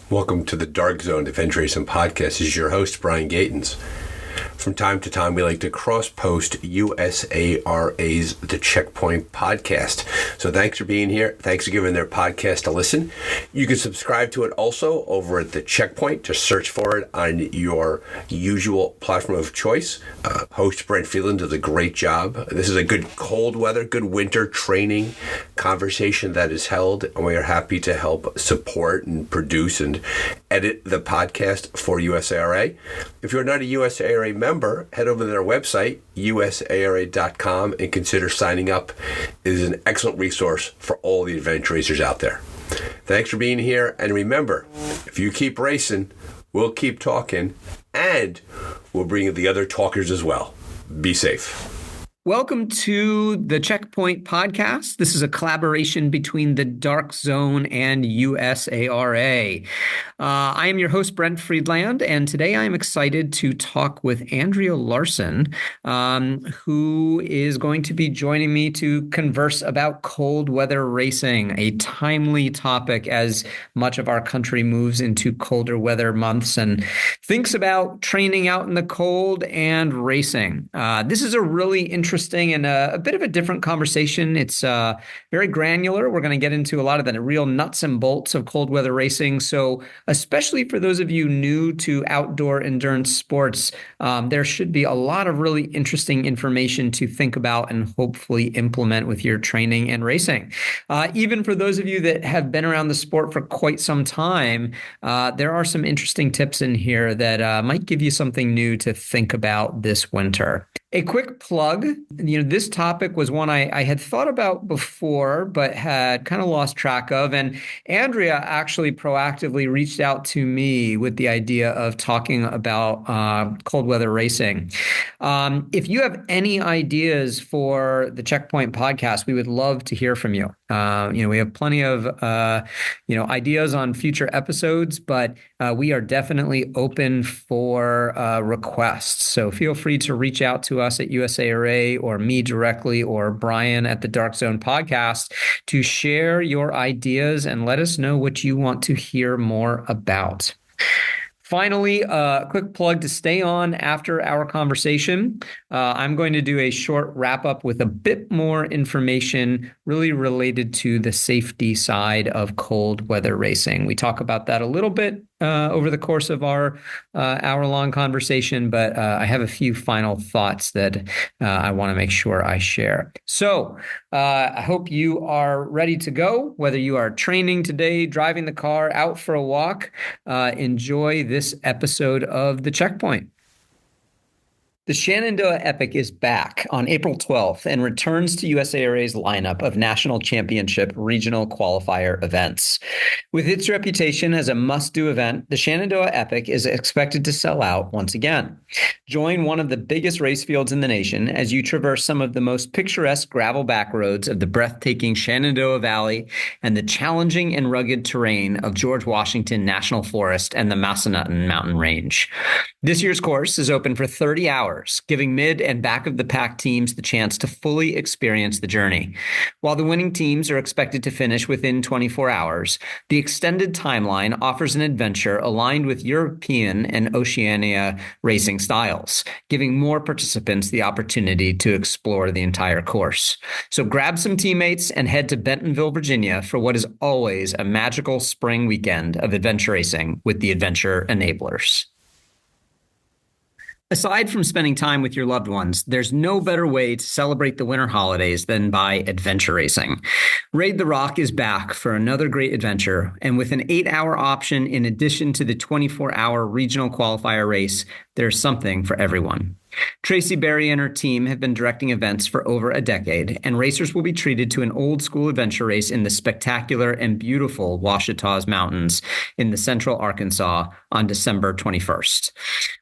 Welcome to the Dark Zone Adventure Racing Podcast. This is your host, Brian Gatens. From time to time, we like to cross-post USARA's The Checkpoint Podcast. So thanks for being here. Thanks for giving their podcast a listen. You can subscribe to it also over at The Checkpoint. Just search for it on your usual platform of choice. Host Brent does a great job. This is a good cold weather, good winter training conversation that is held, and we are happy to help support and produce and edit the podcast for USARA. If you're not a USARA member, head over to their website, usara.com, and consider signing up. It is an excellent resource for all the adventure racers out there. Thanks for being here, and remember, if you keep racing, we'll keep talking, and we'll bring the other talkers as well. Be safe. Welcome to the Checkpoint Podcast. This is a collaboration between the Dark Zone and USARA. I am your host, Brent Friedland, and today I am excited to talk with Andrea Larson, who is going to be joining me to converse about cold weather racing, a timely topic as much of our country moves into colder weather months and thinks about training out in the cold and racing. This is a really interesting and a bit of a different conversation. It's very granular. We're going to get into a lot of the real nuts and bolts of cold weather racing. So especially for those of you new to outdoor endurance sports, there should be a lot of really interesting information to think about and hopefully implement with your training and racing. Even for those of you that have been around the sport for quite some time, there are some interesting tips in here that might give you something new to think about this winter. A quick plug, this topic was one I had thought about before, but had kind of lost track of. And Andrea actually proactively reached out to me with the idea of talking about cold weather racing. If you have any ideas for the Checkpoint Podcast, we would love to hear from you. We have plenty of, ideas on future episodes, but we are definitely open for requests. So feel free to reach out to us at USARA or me directly or Brian at the Dark Zone Podcast to share your ideas and let us know what you want to hear more about. Finally, a quick plug to stay on after our conversation. I'm going to do a short wrap up with a bit more information really related to the safety side of cold weather racing. We talk about that a little bit over the course of our hour-long conversation, but I have a few final thoughts that I want to make sure I share. So I hope you are ready to go, whether you are training today, driving the car, out for a walk. Enjoy this episode of The Checkpoint. The Shenandoah Epic is back on April 12th and returns to USARA's lineup of national championship regional qualifier events. With its reputation as a must-do event, the Shenandoah Epic is expected to sell out once again. Join one of the biggest race fields in the nation as you traverse some of the most picturesque gravel back roads of the breathtaking Shenandoah Valley and the challenging and rugged terrain of George Washington National Forest and the Massanutten Mountain Range. This year's course is open for 30 hours, giving mid and back of the pack teams the chance to fully experience the journey. While the winning teams are expected to finish within 24 hours, the extended timeline offers an adventure aligned with European and Oceania racing styles, giving more participants the opportunity to explore the entire course. So grab some teammates and head to Bentonville, Virginia for what is always a magical spring weekend of adventure racing with the Adventure Enablers. Aside from spending time with your loved ones, there's no better way to celebrate the winter holidays than by adventure racing. Raid the Rock is back for another great adventure, and with an 8-hour option in addition to the 24-hour regional qualifier race, there's something for everyone. Tracy Berry and her team have been directing events for over a decade, and racers will be treated to an old-school adventure race in the spectacular and beautiful Ouachita's Mountains in the central Arkansas on December 21st.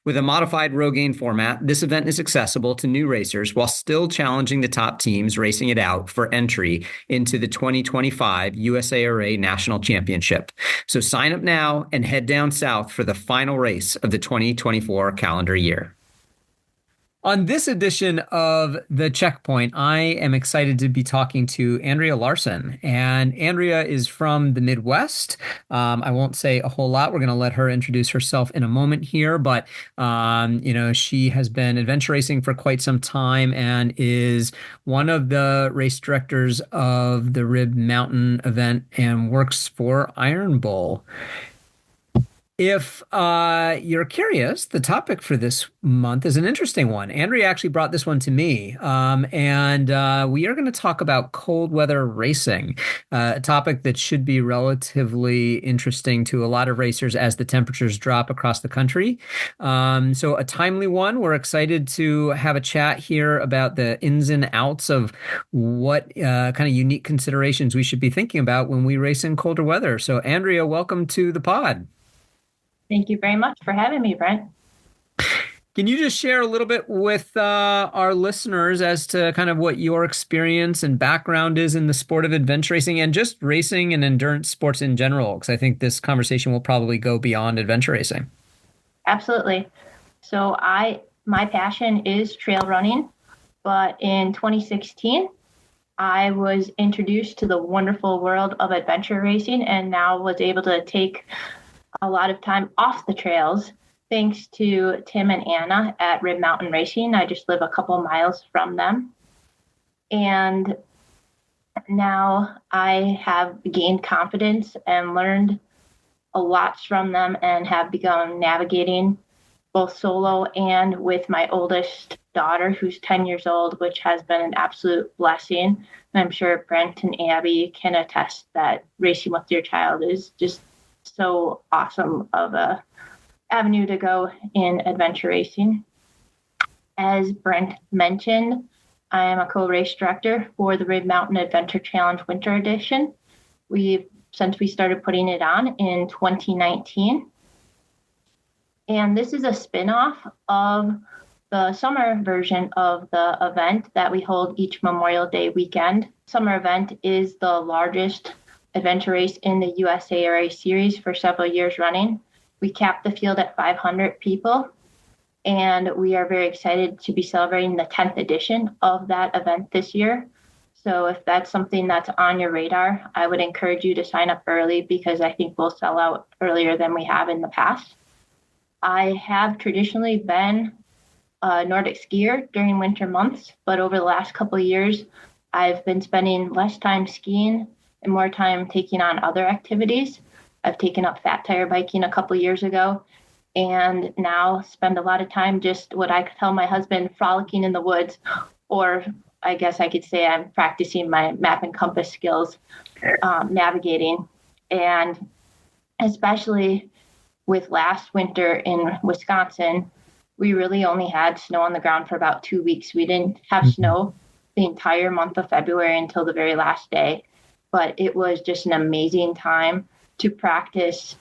With a modified Rogaine format, this event is accessible to new racers while still challenging the top teams racing it out for entry into the 2025 USARA National Championship. So sign up now and head down south for the final race of the 2024 calendar year. On this edition of The Checkpoint, I am excited to be talking to Andrea Larson. And Andrea is from the Midwest. I won't say a whole lot. We're going to let her introduce herself in a moment here. But, she has been adventure racing for quite some time and is one of the race directors of the Rib Mountain event and works for Ironbull. If you're curious, the topic for this month is an interesting one. Andrea actually brought this one to me, and we are going to talk about cold weather racing, a topic that should be relatively interesting to a lot of racers as the temperatures drop across the country. So a timely one. We're excited to have a chat here about the ins and outs of what kind of unique considerations we should be thinking about when we race in colder weather. So Andrea, welcome to the pod. Thank you very much for having me, Brent. Can you just share a little bit with our listeners as to kind of what your experience and background is in the sport of adventure racing and just racing and endurance sports in general? Because I think this conversation will probably go beyond adventure racing. Absolutely. So my passion is trail running, but in 2016, I was introduced to the wonderful world of adventure racing and now was able to take a lot of time off the trails thanks to Tim and Anna at Rib Mountain Racing. I just live a couple miles from them. And now I have gained confidence and learned a lot from them and have begun navigating both solo and with my oldest daughter, who's 10 years old, which has been an absolute blessing. And I'm sure Brent and Abby can attest that racing with your child is just so awesome of a avenue to go in adventure racing. As Brent mentioned, I am a co-race director for the Rib Mountain Adventure Challenge Winter Edition. Since we started putting it on in 2019. And this is a spin-off of the summer version of the event that we hold each Memorial Day weekend. Summer event is the largest adventure race in the USARA series for several years running. We capped the field at 500 people, and we are very excited to be celebrating the 10th edition of that event this year. So if that's something that's on your radar, I would encourage you to sign up early because I think we'll sell out earlier than we have in the past. I have traditionally been a Nordic skier during winter months, but over the last couple of years, I've been spending less time skiing and more time taking on other activities. I've taken up fat tire biking a couple years ago and now spend a lot of time just what I could tell my husband frolicking in the woods, or I guess I could say I'm practicing my map and compass skills, navigating. And especially with last winter in Wisconsin, we really only had snow on the ground for about 2 weeks. We didn't have snow the entire month of February until the very last day. But it was just an amazing time to practice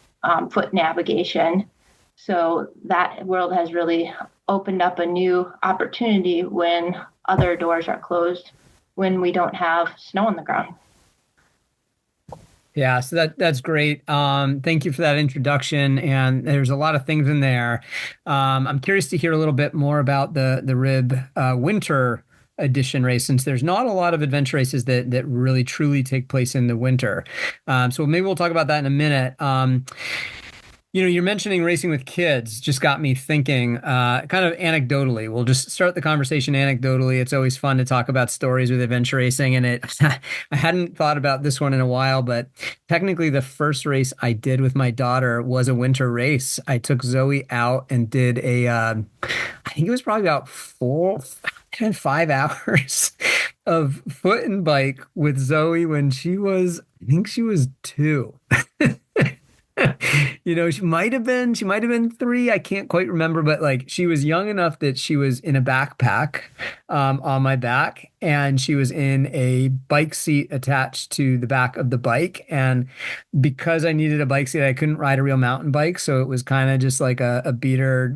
foot navigation. So that world has really opened up a new opportunity when other doors are closed, when we don't have snow on the ground. Yeah, so that's great. Thank you for that introduction. And there's a lot of things in there. I'm curious to hear a little bit more about the Rib winter edition race, since there's not a lot of adventure races that really truly take place in the winter. So maybe we'll talk about that in a minute. You're mentioning racing with kids just got me thinking, kind of anecdotally. We'll just start the conversation anecdotally. It's always fun to talk about stories with adventure racing, and I hadn't thought about this one in a while, but technically the first race I did with my daughter was a winter race. I took Zoe out and did I think it was probably about 5 hours of foot and bike with Zoe when I think she was 2. She might have been 3. I can't quite remember, but like she was young enough that she was in a backpack on my back, and she was in a bike seat attached to the back of the bike. And because I needed a bike seat, I couldn't ride a real mountain bike. So it was kind of just like a beater,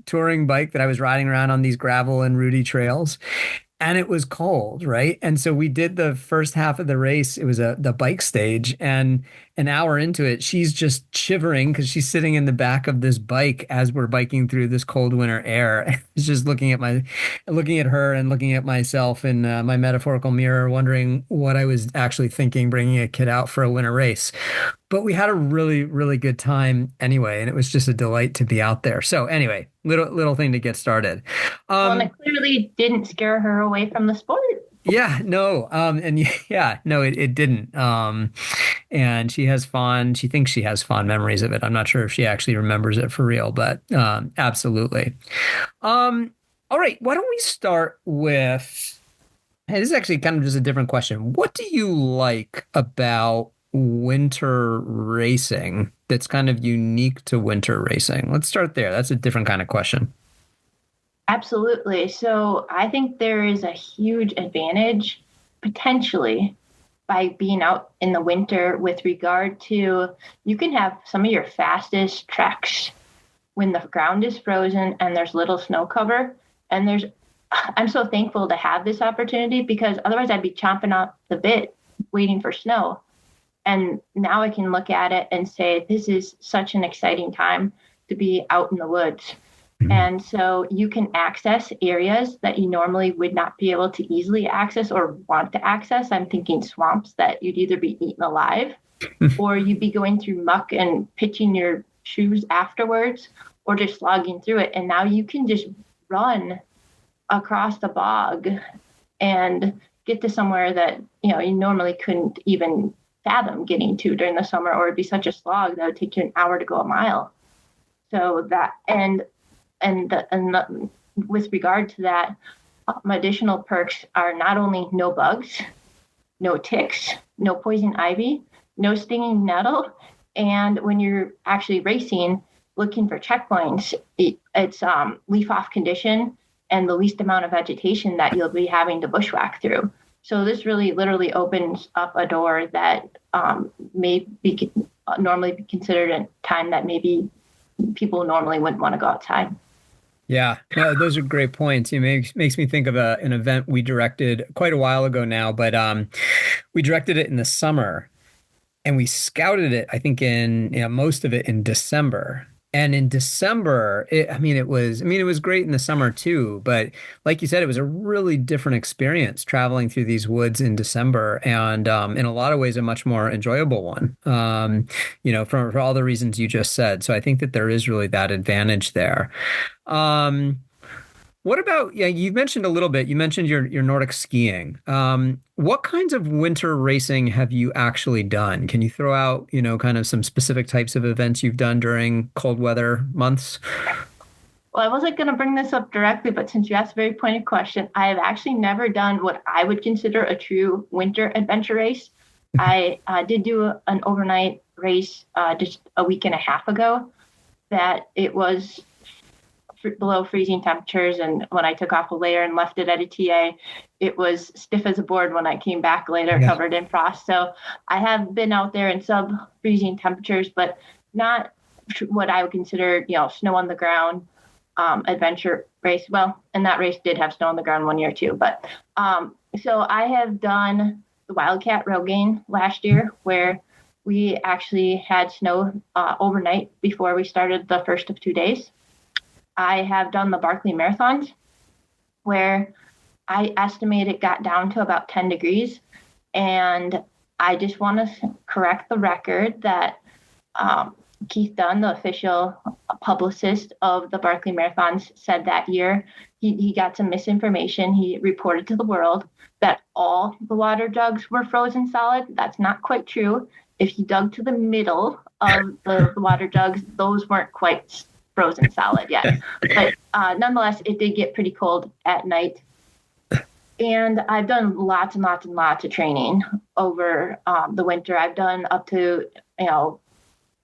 touring bike that I was riding around on these gravel and rooty trails. And it was cold, right? And so we did the first half of the race. It was the bike stage, and an hour into it, she's just shivering because she's sitting in the back of this bike as we're biking through this cold winter air. It's just looking at her and looking at myself in my metaphorical mirror, wondering what I was actually thinking bringing a kid out for a winter race. But we had a really, really good time anyway, and it was just a delight to be out there. So anyway, little thing to get started. Well, and it clearly didn't scare her away from the sport. Yeah, no, and yeah, no, it didn't. And she thinks she has fond memories of it. I'm not sure if she actually remembers it for real, but absolutely. All right, why don't we start with, hey, this is actually kind of just a different question. What do you like about winter racing that's kind of unique to winter racing? Let's start there. That's a different kind of question. Absolutely. So I think there is a huge advantage potentially by being out in the winter with regard to you can have some of your fastest treks when the ground is frozen and there's little snow cover. And I'm so thankful to have this opportunity because otherwise I'd be chomping up the bit waiting for snow. And now I can look at it and say, this is such an exciting time to be out in the woods. And so you can access areas that you normally would not be able to easily access or want to access. I'm thinking swamps that you'd either be eaten alive or you'd be going through muck and pitching your shoes afterwards or just slogging through it. And now you can just run across the bog and get to somewhere that, you normally couldn't even fathom getting to during the summer, or it'd be such a slog that would take you an hour to go a mile. So that, and with regard to that, additional perks are not only no bugs, no ticks, no poison ivy, no stinging nettle, and when you're actually racing, looking for checkpoints, it's leaf off condition and the least amount of vegetation that you'll be having to bushwhack through. So this really literally opens up a door that may be normally be considered a time that maybe people normally wouldn't want to go outside. Yeah, no, those are great points. It makes me think of an event we directed quite a while ago now, but we directed it in the summer and we scouted it, I think most of it in December. And in December, it was great in the summer too, but like you said, it was a really different experience traveling through these woods in December, and in a lot of ways, a much more enjoyable one. For all the reasons you just said. So I think that there is really that advantage there. What about, you mentioned a little bit, you mentioned your Nordic skiing. What kinds of winter racing have you actually done? Can you throw out, kind of some specific types of events you've done during cold weather months? Well, I wasn't going to bring this up directly, but since you asked a very pointed question, I have actually never done what I would consider a true winter adventure race. I did do an overnight race just a week and a half ago that it was below freezing temperatures, and when I took off a layer and left it at a TA, it was stiff as a board when I came back later, covered in frost. So I have been out there in sub-freezing temperatures, but not what I would consider, snow on the ground adventure race. Well, and that race did have snow on the ground one year too. But so I have done the Wildcat Rogaine last year, where we actually had snow overnight before we started the first of 2 days. I have done the Barkley Marathons, where I estimate it got down to about 10 degrees. And I just want to correct the record that Keith Dunn, the official publicist of the Barkley Marathons, said that year he got some misinformation. He reported to the world that all the water jugs were frozen solid. That's not quite true. If you dug to the middle of the water jugs, those weren't quite frozen solid yet. But nonetheless, it did get pretty cold at night. And I've done lots and lots and lots of training over the winter. I've done up to,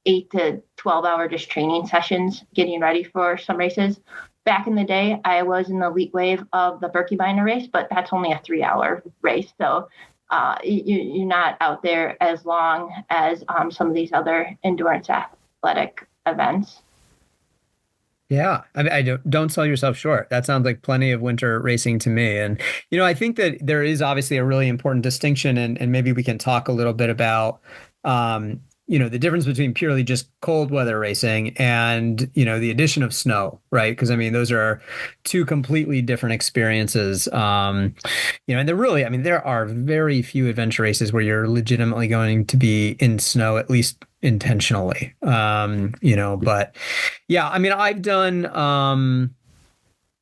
8 to 12 hour just training sessions, getting ready for some races. Back in the day, I was in the elite wave of the Birkebeiner race, but that's only a 3-hour race. So you're not out there as long as some of these other endurance athletic events. Yeah, I don't sell yourself short. That sounds like plenty of winter racing to me. And, I think that there is obviously a really important distinction, and maybe we can talk a little bit about the difference between purely just cold weather racing and, the addition of snow, right? Because I mean, those are two completely different experiences. And there are very few adventure races where you're legitimately going to be in snow, at least intentionally. But yeah, I mean, I've done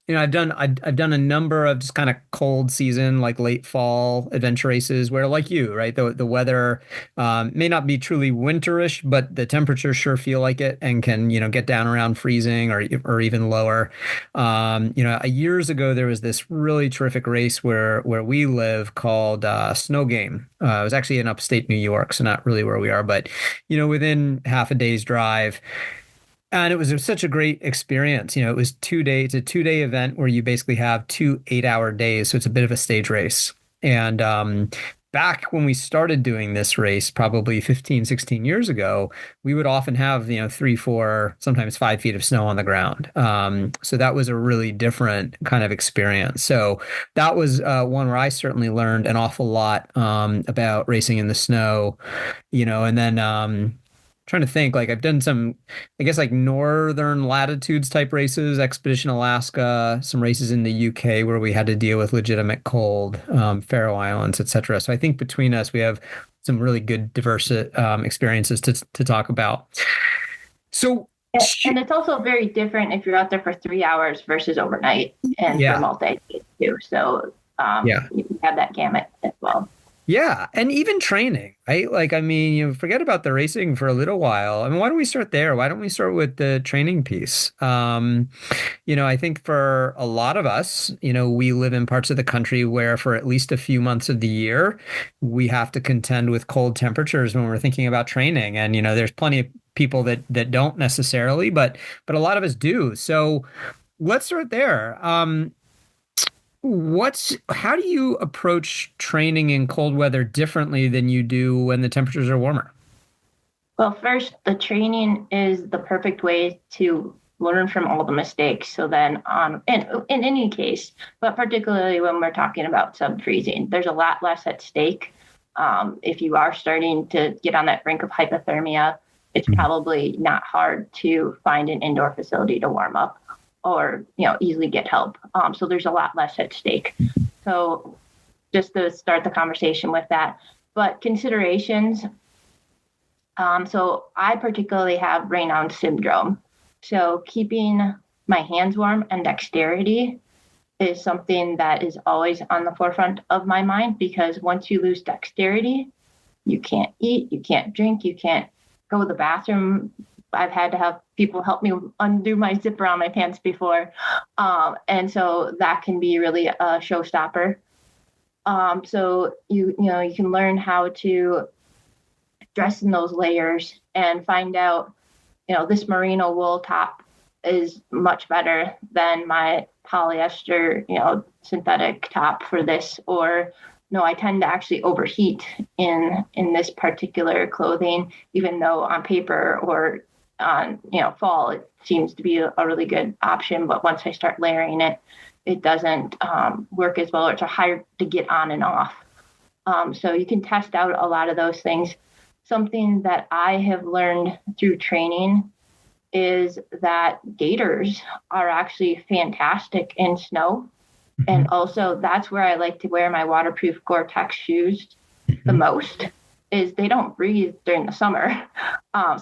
a number of just kind of cold season, like late fall adventure races where, like you, right, the weather may not be truly winterish, but the temperatures sure feel like it and can, get down around freezing or even lower. Years ago there was this really terrific race where we live called Snow Game. It was actually in upstate New York, so not really where we are, but within half a day's drive. And it was such a great experience. It was 2 days, it's a 2-day event where you basically have 2 8-hour days. So it's a bit of a stage race. And back when we started doing this race, probably 15, 16 years ago, we would often have, 3, 4, sometimes 5 feet of snow on the ground. So that was a really different kind of experience. So that was one where I certainly learned an awful lot about racing in the snow, and then trying to think, like I've done some, I guess, like northern latitudes type races, Expedition Alaska, some races in the UK where we had to deal with legitimate cold, Faroe Islands, etc. So I think between us, we have some really good diverse experiences to talk about. So, and it's also very different if you're out there for 3 hours versus overnight and for multi-days too. So you have that gamut as well. Yeah. And even training, right? Like, I mean, forget about the racing for a little while. I mean, why don't we start there? Why don't we start with the training piece? I think for a lot of us, we live in parts of the country where for at least a few months of the year, we have to contend with cold temperatures when we're thinking about training. And, there's plenty of people that don't necessarily, but a lot of us do. So let's start there. How do you approach training in cold weather differently than you do when the temperatures are warmer? Well, first, the training is the perfect way to learn from all the mistakes. So then in any case, but particularly when we're talking about sub-freezing, there's a lot less at stake. If you are starting to get on that brink of hypothermia, it's probably not hard to find an indoor facility to warm up or easily get help. So there's a lot less at stake. So just to start the conversation with that, but considerations. So I particularly have Raynaud syndrome. So keeping my hands warm and dexterity is something that is always on the forefront of my mind, because once you lose dexterity, you can't eat, you can't drink, you can't go to the bathroom. I've had to have people help me undo my zipper on my pants before. And so that can be really a showstopper. So you can learn how to dress in those layers and find out, this merino wool top is much better than my polyester, synthetic top for this, or no, I tend to actually overheat in this particular clothing, even though on paper or on fall it seems to be a really good option, but once I start layering it, it doesn't work as well, or it's hard to get on and off. So you can test out a lot of those things. Something that I have learned through training is that gaiters are actually fantastic in snow. And also that's where I like to wear my waterproof Gore-Tex shoes the most, is they don't breathe during the summer.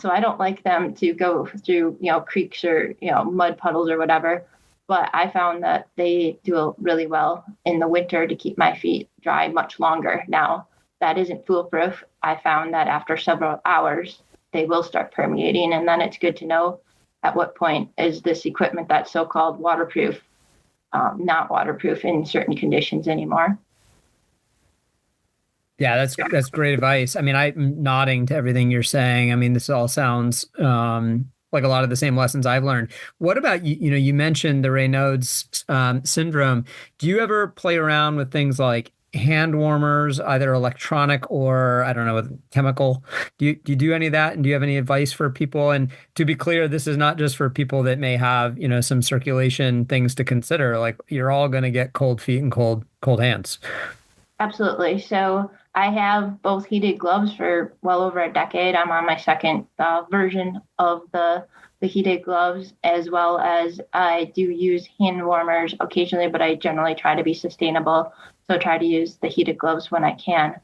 So I don't like them to go through, creeks or, mud puddles or whatever. But I found that they do really well in the winter to keep my feet dry much longer. Now, that isn't foolproof. I found that after several hours, they will start permeating. And then it's good to know at what point is this equipment that's so-called waterproof not waterproof in certain conditions anymore. Yeah, that's great advice. I mean, I'm nodding to everything you're saying. I mean, this all sounds like a lot of the same lessons I've learned. What about you? You mentioned the Raynaud's syndrome. Do you ever play around with things like hand warmers, either electronic or, I don't know, chemical? Do you do any of that? And do you have any advice for people? And to be clear, this is not just for people that may have, some circulation things to consider. Like, you're all going to get cold feet and cold hands. Absolutely. So I have both heated gloves for well over a decade. I'm on my second version of the heated gloves, as well as I do use hand warmers occasionally, but I generally try to be sustainable. So try to use the heated gloves when I can.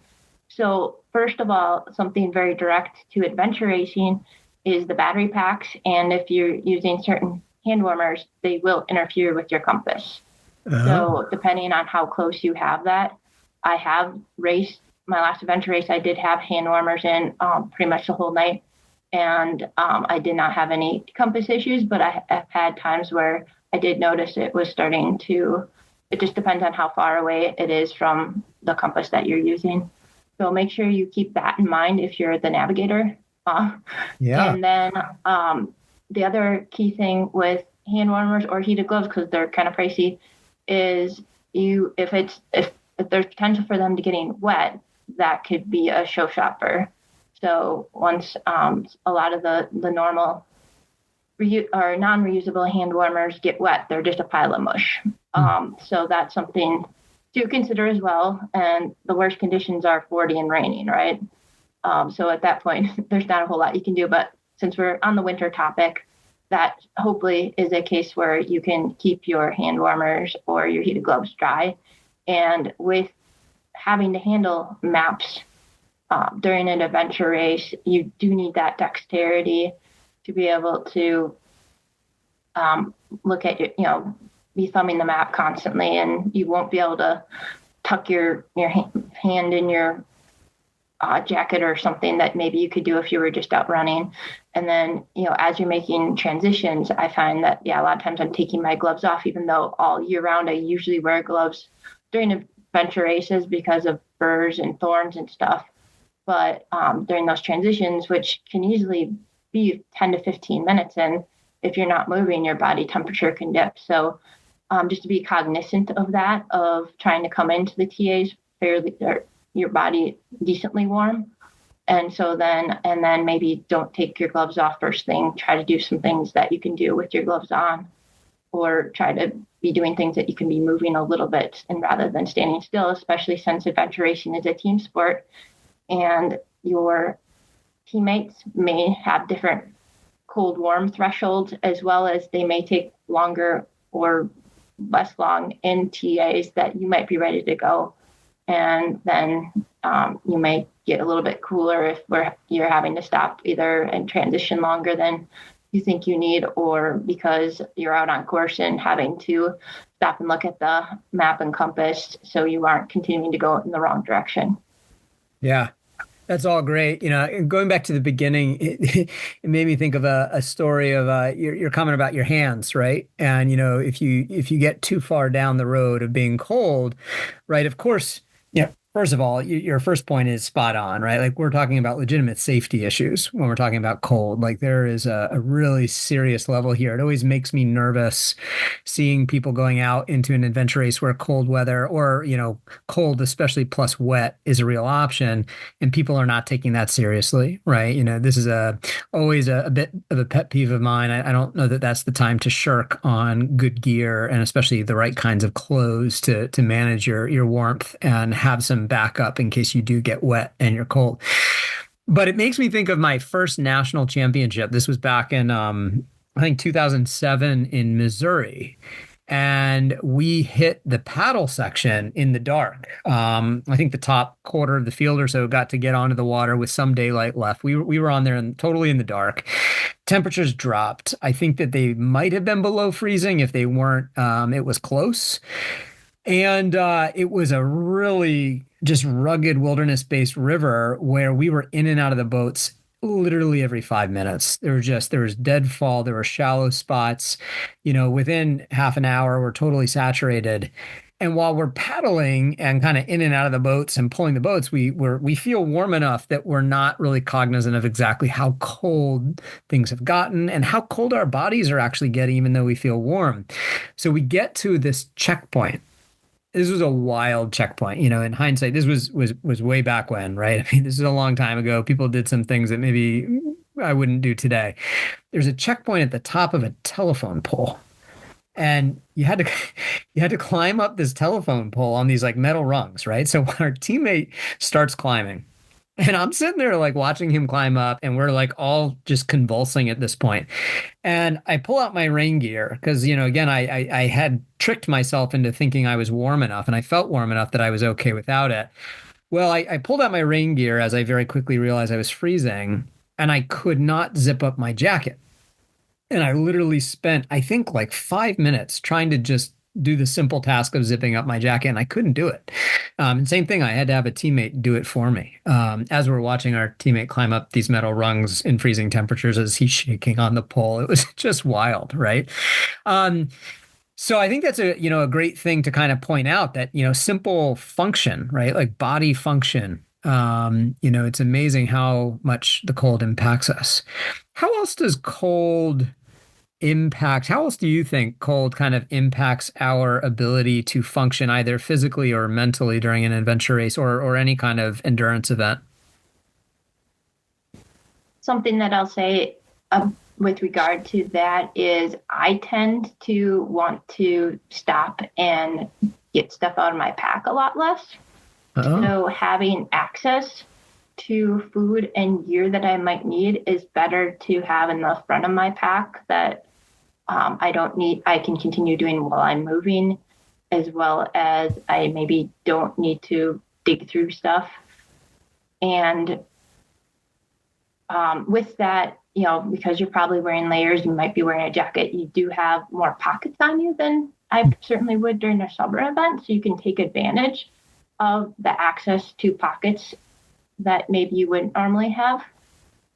So first of all, something very direct to adventure racing is the battery packs. And if you're using certain hand warmers, they will interfere with your compass. So depending on how close you have that, I have raced my last adventure race. I did have hand warmers in pretty much the whole night, and I did not have any compass issues. But I have had times where I did notice it was starting to. It just depends on how far away it is from the compass that you're using. So make sure you keep that in mind if you're the navigator. Yeah. And then the other key thing with hand warmers or heated gloves, because they're kind of pricey, is if there's potential for them to getting wet, that could be a showstopper. So once a lot of the normal or non-reusable hand warmers get wet, they're just a pile of mush. So that's something to consider as well. And the worst conditions are 40 and raining, right? So at that point, there's not a whole lot you can do. But since we're on the winter topic, that hopefully is a case where you can keep your hand warmers or your heated gloves dry. And with having to handle maps during an adventure race, you do need that dexterity to be able to look at your, be thumbing the map constantly, and you won't be able to tuck your hand in your jacket or something that maybe you could do if you were just out running. And then, as you're making transitions, I find that, a lot of times I'm taking my gloves off, even though all year round I usually wear gloves during adventure races because of burrs and thorns and stuff. But during those transitions, which can easily be 10 to 15 minutes, and if you're not moving, your body temperature can dip. So just to be cognizant of that, of trying to come into the TAs fairly, or your body decently warm. And then maybe don't take your gloves off first thing. Try to do some things that you can do with your gloves on, or try to be doing things that you can be moving a little bit, and rather than standing still, especially since adventure racing is a team sport and your teammates may have different cold warm thresholds, as well as they may take longer or less long in TAs that you might be ready to go. And then you may get a little bit cooler if you're having to stop either and transition longer than you think you need, or because you're out on course and having to stop and look at the map and compass so you aren't continuing to go in the wrong direction. Yeah. That's all great. Going back to the beginning, it made me think of a story of your comment about your hands, right? And if you get too far down the road of being cold, right? Of course, first of all, your first point is spot on, right? Like, we're talking about legitimate safety issues when we're talking about cold. Like, there is a really serious level here. It always makes me nervous seeing people going out into an adventure race where cold weather or, cold, especially plus wet, is a real option, and people are not taking that seriously, right? This is always a bit of a pet peeve of mine. I don't know that that's the time to shirk on good gear, and especially the right kinds of clothes to manage your warmth and have some backup in case you do get wet and you're cold. But it makes me think of my first national championship. This was back in, I think, 2007 in Missouri. And we hit the paddle section in the dark. I think the top quarter of the field or so got to get onto the water with some daylight left. We were on there and totally in the dark. Temperatures dropped. I think that they might have been below freezing. If they weren't, it was close. And it was a really just rugged wilderness-based river where we were in and out of the boats literally every 5 minutes. There was deadfall. There were shallow spots. Within half an hour, we're totally saturated. And while we're paddling and kind of in and out of the boats and pulling the boats, we feel warm enough that we're not really cognizant of exactly how cold things have gotten and how cold our bodies are actually getting, even though we feel warm. So we get to this checkpoint. This was a wild checkpoint. In hindsight, this was way back when, right? I mean, this is a long time ago. People did some things that maybe I wouldn't do today. There's a checkpoint at the top of a telephone pole. And you had to climb up this telephone pole on these like metal rungs, right? So when our teammate starts climbing, and I'm sitting there like watching him climb up, and we're like all just convulsing at this point. And I pull out my rain gear because, again, I had tricked myself into thinking I was warm enough, and I felt warm enough that I was okay without it. Well, I pulled out my rain gear as I very quickly realized I was freezing, and I could not zip up my jacket. And I literally spent, I think, like 5 minutes trying to just do the simple task of zipping up my jacket, and I couldn't do it. And same thing, I had to have a teammate do it for me. As we're watching our teammate climb up these metal rungs in freezing temperatures as he's shaking on the pole, it was just wild, right? So I think that's a great thing to kind of point out that, simple function, right? Like body function. It's amazing how much the cold impacts us. How else do you think cold kind of impacts our ability to function either physically or mentally during an adventure race or any kind of endurance event? Something that I'll say with regard to that is I tend to want to stop and get stuff out of my pack a lot less. Oh. So having access to food and gear that I might need is better to have in the front of my pack that I don't need. I can continue doing while I'm moving, as well as I maybe don't need to dig through stuff. And with that, because you're probably wearing layers, you might be wearing a jacket, you do have more pockets on you than I certainly would during a summer event. So you can take advantage of the access to pockets that maybe you wouldn't normally have.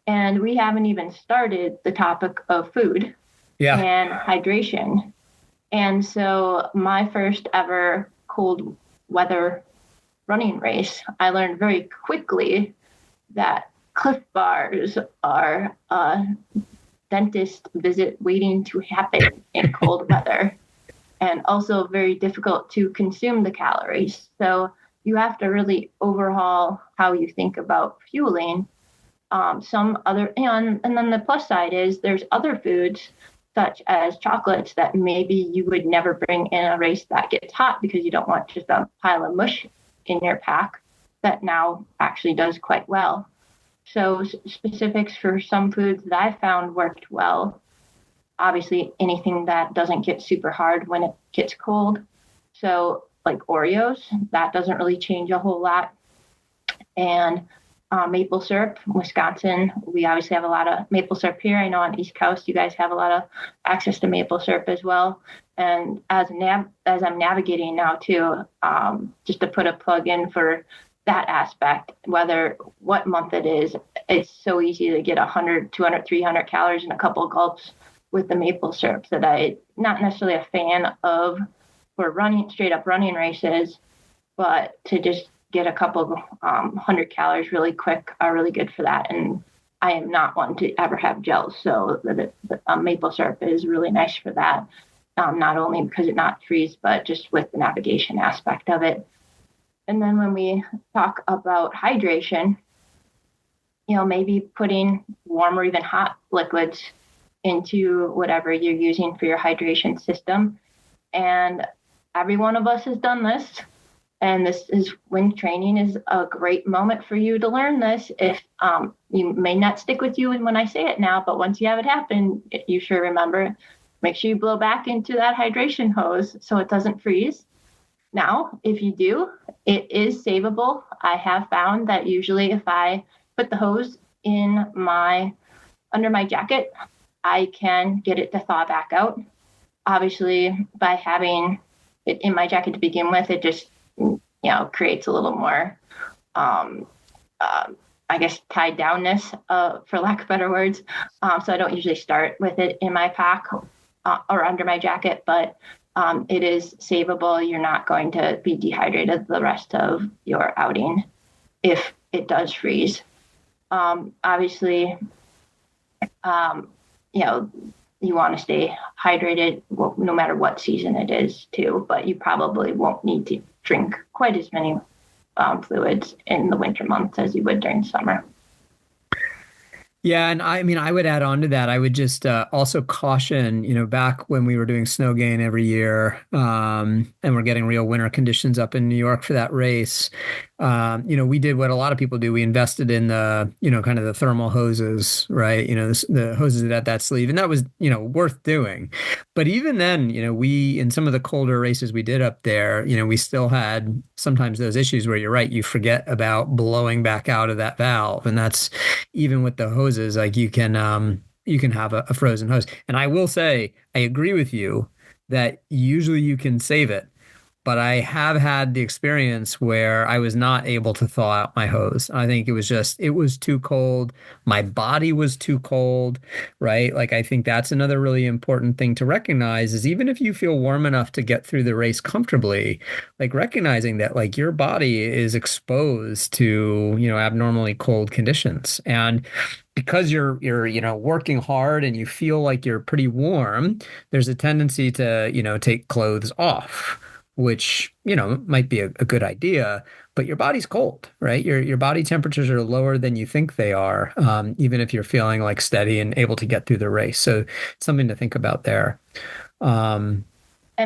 And we haven't even started the topic of food and hydration. And so my first ever cold weather running race, I learned very quickly that Cliff Bars are a dentist visit waiting to happen in cold weather, and also very difficult to consume the calories. So you have to really overhaul how you think about fueling. And then the plus side is there's other foods such as chocolates that maybe you would never bring in a race that gets hot because you don't want just a pile of mush in your pack that now actually does quite well. So specifics for some foods that I found worked well. Obviously, anything that doesn't get super hard when it gets cold. So like Oreos, that doesn't really change a whole lot. And maple syrup, Wisconsin, we obviously have a lot of maple syrup here. I know on the East Coast, you guys have a lot of access to maple syrup as well. And as I'm navigating now too, just to put a plug in for that aspect, whether what month it is, it's so easy to get 100, 200, 300 calories in a couple of gulps with the maple syrup that I'm not necessarily a fan of for straight up running races, but to just get a couple of 100 calories really quick are really good for that. And I am not one to ever have gels, so the maple syrup is really nice for that. Not only because it not freeze, but just with the navigation aspect of it. And then when we talk about hydration, maybe putting warm or even hot liquids into whatever you're using for your hydration system. And every one of us has done this. And this is when training is a great moment for you to learn this. If you may not stick with you when I say it now, but once you have it happen, you sure remember, make sure you blow back into that hydration hose so it doesn't freeze. Now, if you do, it is savable. I have found that usually if I put the hose under my jacket, I can get it to thaw back out. Obviously, by having it in my jacket to begin with, it just creates a little more, I guess, tied downness, for lack of better words. So I don't usually start with it in my pack or under my jacket, but it is savable. You're not going to be dehydrated the rest of your outing if it does freeze. Obviously, you want to stay hydrated no matter what season it is too, but you probably won't need to drink quite as many fluids in the winter months as you would during summer. Yeah, and I mean, I would add on to that. I would just also caution, back when we were doing snow gain every year, and we're getting real winter conditions up in New York for that race. We did what a lot of people do. We invested in the, kind of the thermal hoses, right? The hoses that had that sleeve, and that was, worth doing. But even then, we in some of the colder races we did up there, we still had sometimes those issues where you're right, you forget about blowing back out of that valve, and that's even with the hoses, like you can have a frozen hose. And I will say, I agree with you that usually you can save it, but I have had the experience where I was not able to thaw out my hose. I think it was too cold. My body was too cold, right? Like, I think that's another really important thing to recognize is even if you feel warm enough to get through the race comfortably, like recognizing that like your body is exposed to, abnormally cold conditions. And because you're working hard and you feel like you're pretty warm, there's a tendency to, take clothes off, which, might be a good idea, but your body's cold, right? Your body temperatures are lower than you think they are, even if you're feeling like steady and able to get through the race. So it's something to think about there. And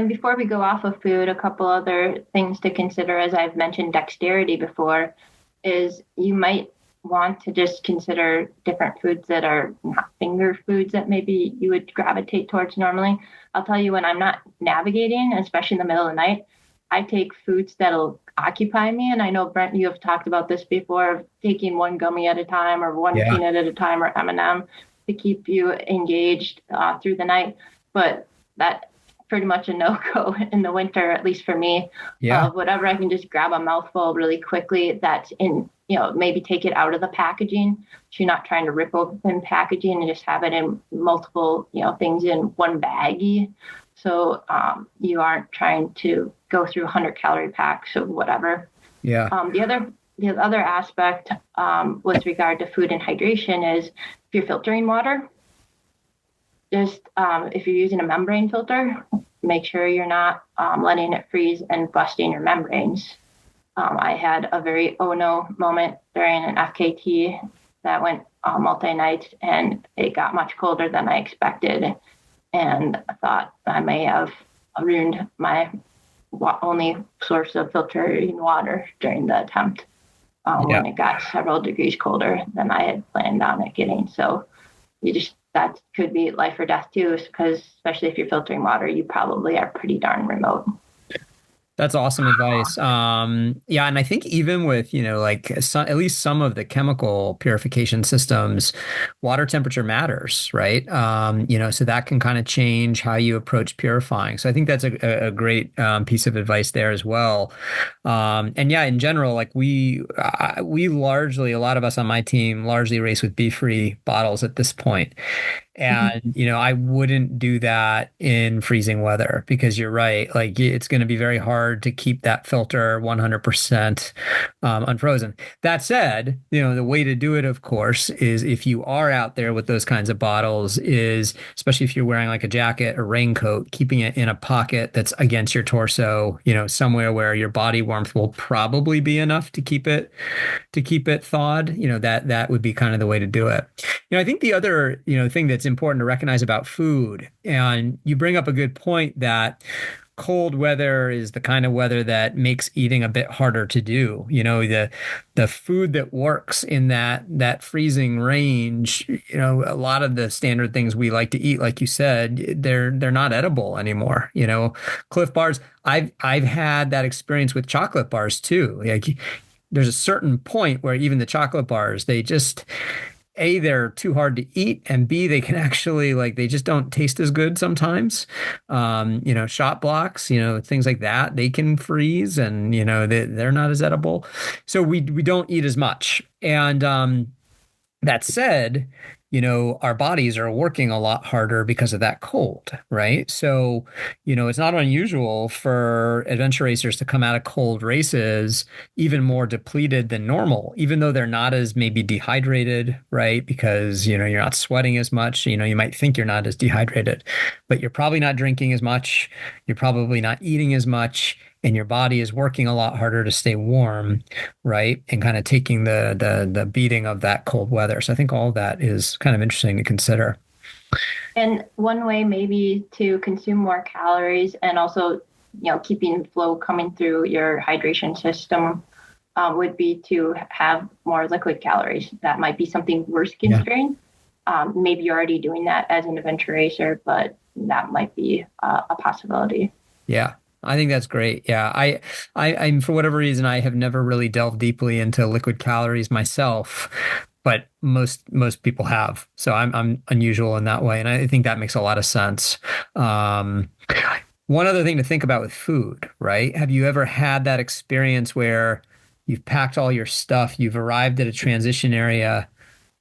before we go off of food, a couple other things to consider, as I've mentioned dexterity before, is you might want to just consider different foods that are not finger foods that maybe you would gravitate towards normally. I'll tell you, when I'm not navigating, especially in the middle of the night, I take foods that'll occupy me. And I know, Brent, you have talked about this before, of taking one gummy at a time or one Yeah. peanut at a time or M&M to keep you engaged through the night. But that pretty much a no-go in the winter, at least for me. Yeah. Whatever I can just grab a mouthful really quickly that's in, maybe take it out of the packaging. So you're not trying to rip open packaging and just have it in multiple, things in one baggie. So you aren't trying to go through 100-calorie packs of whatever. Yeah. The other aspect with regard to food and hydration is if you're filtering water, just if you're using a membrane filter, make sure you're not letting it freeze and busting your membranes. I had a very oh no moment during an FKT that went multi-nights, and it got much colder than I expected. And I thought I may have ruined my only source of filtering water during the attempt when it got several degrees colder than I had planned on it getting. So that could be life or death too, because especially if you're filtering water, you probably are pretty darn remote. That's awesome advice. Yeah, and I think even with, at least some of the chemical purification systems, water temperature matters, right? So that can kind of change how you approach purifying. So I think that's a great piece of advice there as well. And yeah, in general, like we largely, a lot of us on my team largely race with beef-free bottles at this point. And, I wouldn't do that in freezing weather because you're right. Like it's going to be very hard to keep that filter 100% unfrozen. That said, the way to do it, of course, is if you are out there with those kinds of bottles is, especially if you're wearing like a jacket or raincoat, keeping it in a pocket that's against your torso, somewhere where your body warmth will probably be enough to keep it thawed. That would be kind of the way to do it. I think the other, thing that's important to recognize about food, and you bring up a good point that cold weather is the kind of weather that makes eating a bit harder to do. The food that works in that freezing range, a lot of the standard things we like to eat, like you said, they're not edible anymore. Cliff Bars, I've had that experience with chocolate bars too. Like there's a certain point where even the chocolate bars, they just A, they're too hard to eat, and B, they can actually they just don't taste as good sometimes. Shot blocks, things like that, they can freeze and, they're not as edible. So we don't eat as much. And that said, our bodies are working a lot harder because of that cold, right? So, it's not unusual for adventure racers to come out of cold races even more depleted than normal, even though they're not as maybe dehydrated, right? Because, you're not sweating as much. You might think you're not as dehydrated, but you're probably not drinking as much. You're probably not eating as much. and your body is working a lot harder to stay warm, right? And kind of taking the beating of that cold weather. So I think all of that is kind of interesting to consider. And one way maybe to consume more calories and also, keeping flow coming through your hydration system would be to have more liquid calories. That might be something worse constrained. Maybe you're already doing that as an adventure racer, but that might be a possibility. Yeah. I think that's great. Yeah. I'm for whatever reason, I have never really delved deeply into liquid calories myself, but most people have. So I'm unusual in that way. And I think that makes a lot of sense. One other thing to think about with food, right? Have you ever had that experience where you've packed all your stuff, you've arrived at a transition area,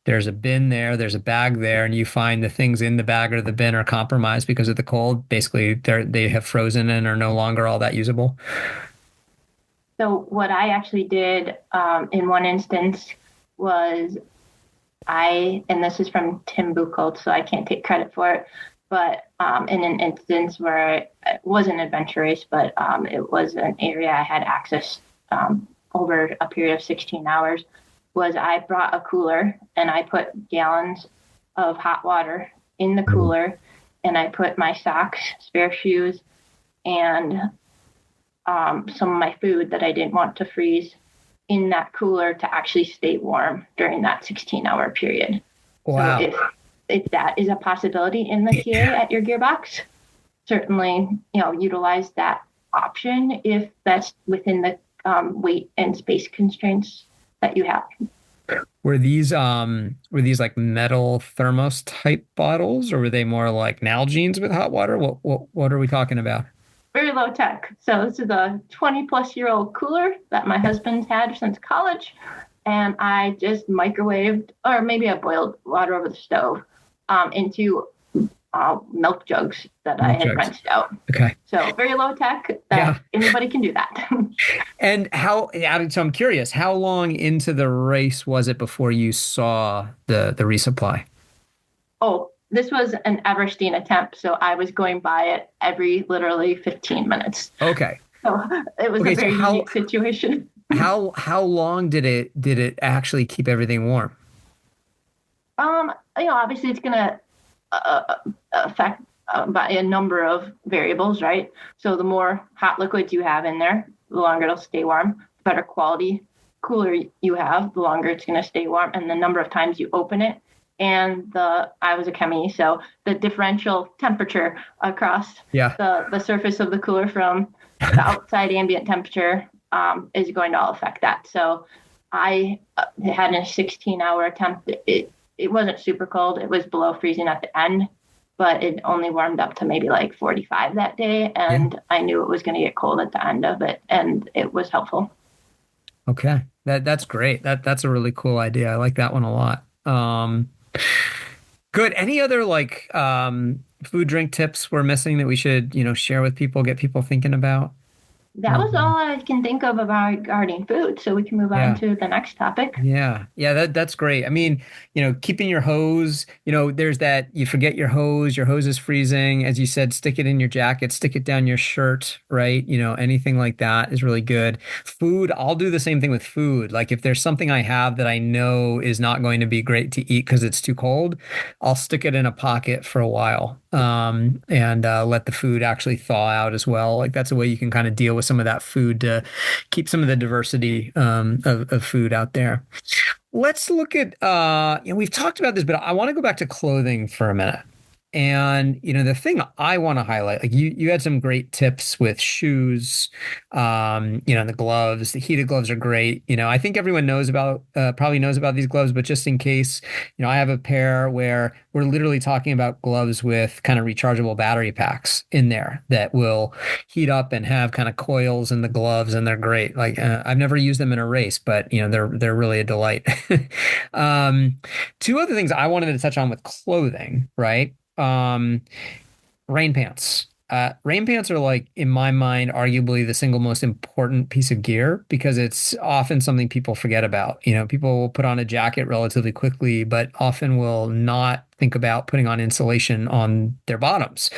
there's a bin there, there's a bag there, and you find the things in the bag or the bin are compromised because of the cold? Basically, they have frozen and are no longer all that usable. So what I actually did in one instance was and this is from Tim Buchholz, so I can't take credit for it, but in an instance where it was an adventure race, but it was an area I had access over a period of 16 hours, was I brought a cooler and I put gallons of hot water in the cooler, and I put my socks, spare shoes, and some of my food that I didn't want to freeze in that cooler to actually stay warm during that 16-hour period. Wow. So if that is a possibility in the TA at your gearbox, certainly, utilize that option if that's within the weight and space constraints that you have. Were these like metal thermos type bottles, or were they more like Nalgene's with hot water? What are we talking about? Very low tech. So this is a 20-plus-year-old cooler that my husband's had since college, and I just microwaved, or maybe I boiled water over the stove into milk jugs that I had rented out. Okay. So very low tech that anybody can do that. And so I'm curious, how long into the race was it before you saw the resupply? Oh, this was an Everesting attempt, so I was going by it every literally 15 minutes. Okay. So it was a very unique situation. How long did it actually keep everything warm? Obviously it's going to affect by a number of variables, right? So the more hot liquids you have in there, the longer it'll stay warm. The better quality cooler you have, the longer it's going to stay warm, and the number of times you open it. And I was a chemie, so the differential temperature across the surface of the cooler from the outside ambient temperature is going to all affect that. So I had a 16-hour attempt. It wasn't super cold. It was below freezing at the end, but it only warmed up to maybe like 45 that day. And I knew it was going to get cold at the end of it, and it was helpful. Okay. That's great. That's a really cool idea. I like that one a lot. Good. Any other food drink tips we're missing that we should, share with people, get people thinking about? That was all I can think of about regarding food, so we can move on to the next topic. Yeah. That's great. I mean, keeping your hose, there's that, you forget your hose is freezing. As you said, stick it in your jacket, stick it down your shirt, right? Anything like that is really good. Food, I'll do the same thing with food. Like if there's something I have that I know is not going to be great to eat because it's too cold, I'll stick it in a pocket for a while. And let the food actually thaw out as well. Like that's a way you can kind of deal with some of that food to keep some of the diversity of food out there. Let's look at, we've talked about this, but I want to go back to clothing for a minute. And, the thing I want to highlight, like you had some great tips with shoes, the gloves, the heated gloves are great. I think everyone probably knows about these gloves, but just in case, I have a pair where we're literally talking about gloves with kind of rechargeable battery packs in there that will heat up and have kind of coils in the gloves, and they're great. Like I've never used them in a race, but they're really a delight. Two other things I wanted to touch on with clothing, right? Rain pants. Rain pants are like, in my mind, arguably the single most important piece of gear because it's often something people forget about. People will put on a jacket relatively quickly, but often will not think about putting on insulation on their bottoms.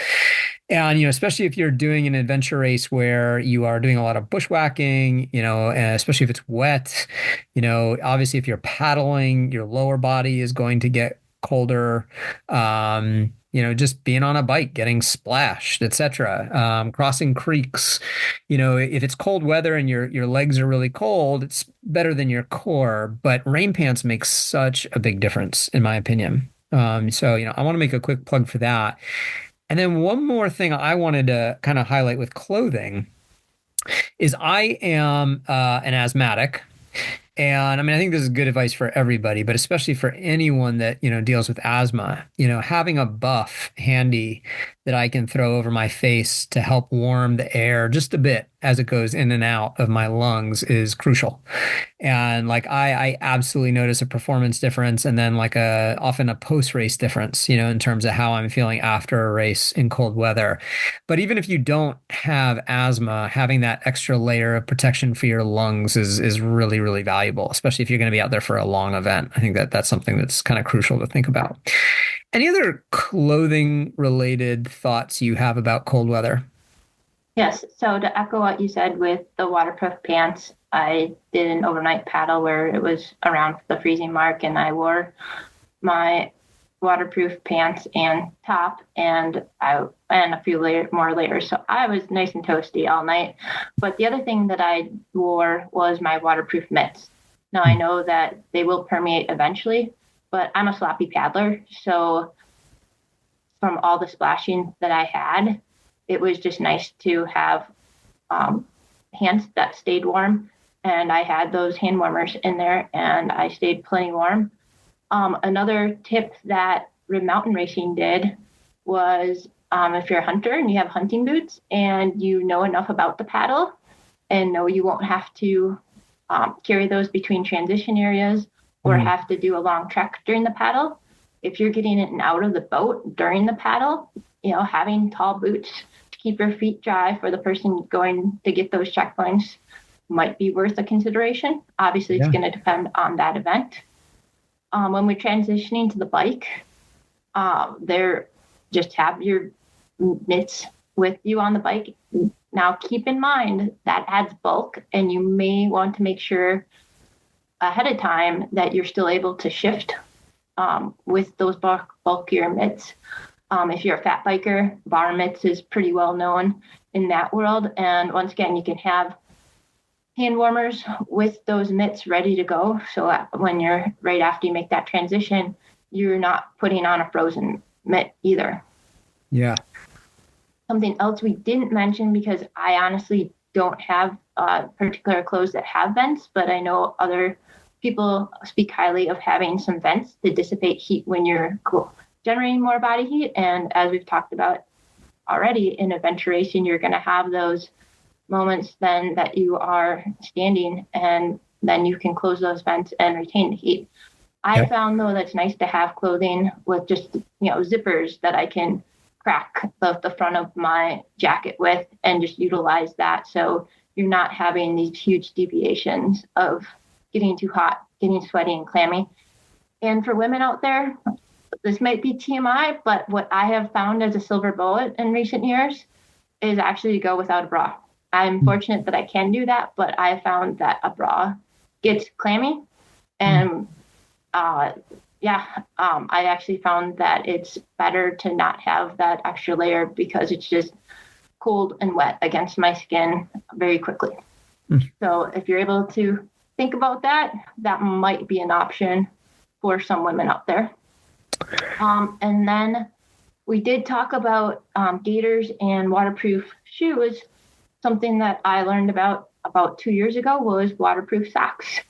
And, especially if you're doing an adventure race where you are doing a lot of bushwhacking, and especially if it's wet, obviously if you're paddling, your lower body is going to get colder. Just being on a bike, getting splashed, etc. Crossing creeks, if it's cold weather and your legs are really cold, it's better than your core. But rain pants make such a big difference, in my opinion. So, I want to make a quick plug for that. And then one more thing I wanted to kind of highlight with clothing is I am an asthmatic. And I mean, I think this is good advice for everybody, but especially for anyone that, deals with asthma, having a buff handy that I can throw over my face to help warm the air just a bit as it goes in and out of my lungs is crucial. And like I absolutely notice a performance difference and then like often a post-race difference, in terms of how I'm feeling after a race in cold weather. But even if you don't have asthma, having that extra layer of protection for your lungs is really, really valuable, especially if you're going to be out there for a long event. I think that's something that's kind of crucial to think about. Any other clothing related thoughts you have about cold weather? Yes. So to echo what you said with the waterproof pants, I did an overnight paddle where it was around the freezing mark, and I wore my waterproof pants and top, and a few more layers. So I was nice and toasty all night. But the other thing that I wore was my waterproof mitts. Now I know that they will permeate eventually, but I'm a sloppy paddler, so from all the splashing that I had, it was just nice to have hands that stayed warm. And I had those hand warmers in there and I stayed plenty warm. Another tip that mountain racing did was if you're a hunter and you have hunting boots and you know enough about the paddle and know you won't have to carry those between transition areas or have to do a long trek during the paddle. If you're getting in and out of the boat during the paddle, having tall boots to keep your feet dry for the person going to get those checkpoints might be worth a consideration. Obviously, it's going to depend on that event. When we're transitioning to the bike, just have your mitts with you on the bike. Now, keep in mind that adds bulk, and you may want to make sure ahead of time that you're still able to shift with those bulkier mitts. If you're a fat biker, bar mitts is pretty well known in that world. And once again, you can have hand warmers with those mitts ready to go. So when you're right after you make that transition, you're not putting on a frozen mitt either. Yeah. Something else we didn't mention, because I honestly don't have particular clothes that have vents, but I know other people speak highly of having some vents to dissipate heat when you're generating more body heat. And as we've talked about already, in adventure racing, you're going to have those moments then that you are standing, and then you can close those vents and retain the heat. I found, though, that's nice to have clothing with just, zippers that I can crack the front of my jacket with and just utilize that. So you're not having these huge deviations of getting too hot, getting sweaty and clammy. And for women out there, this might be TMI, but what I have found as a silver bullet in recent years is actually to go without a bra. I'm fortunate that I can do that, but I found that a bra gets clammy. And I actually found that it's better to not have that extra layer because it's just cold and wet against my skin very quickly. So if you're able to think about that, that might be an option for some women out there. And then we did talk about gaiters and waterproof shoes. Something that I learned about 2 years ago was waterproof socks.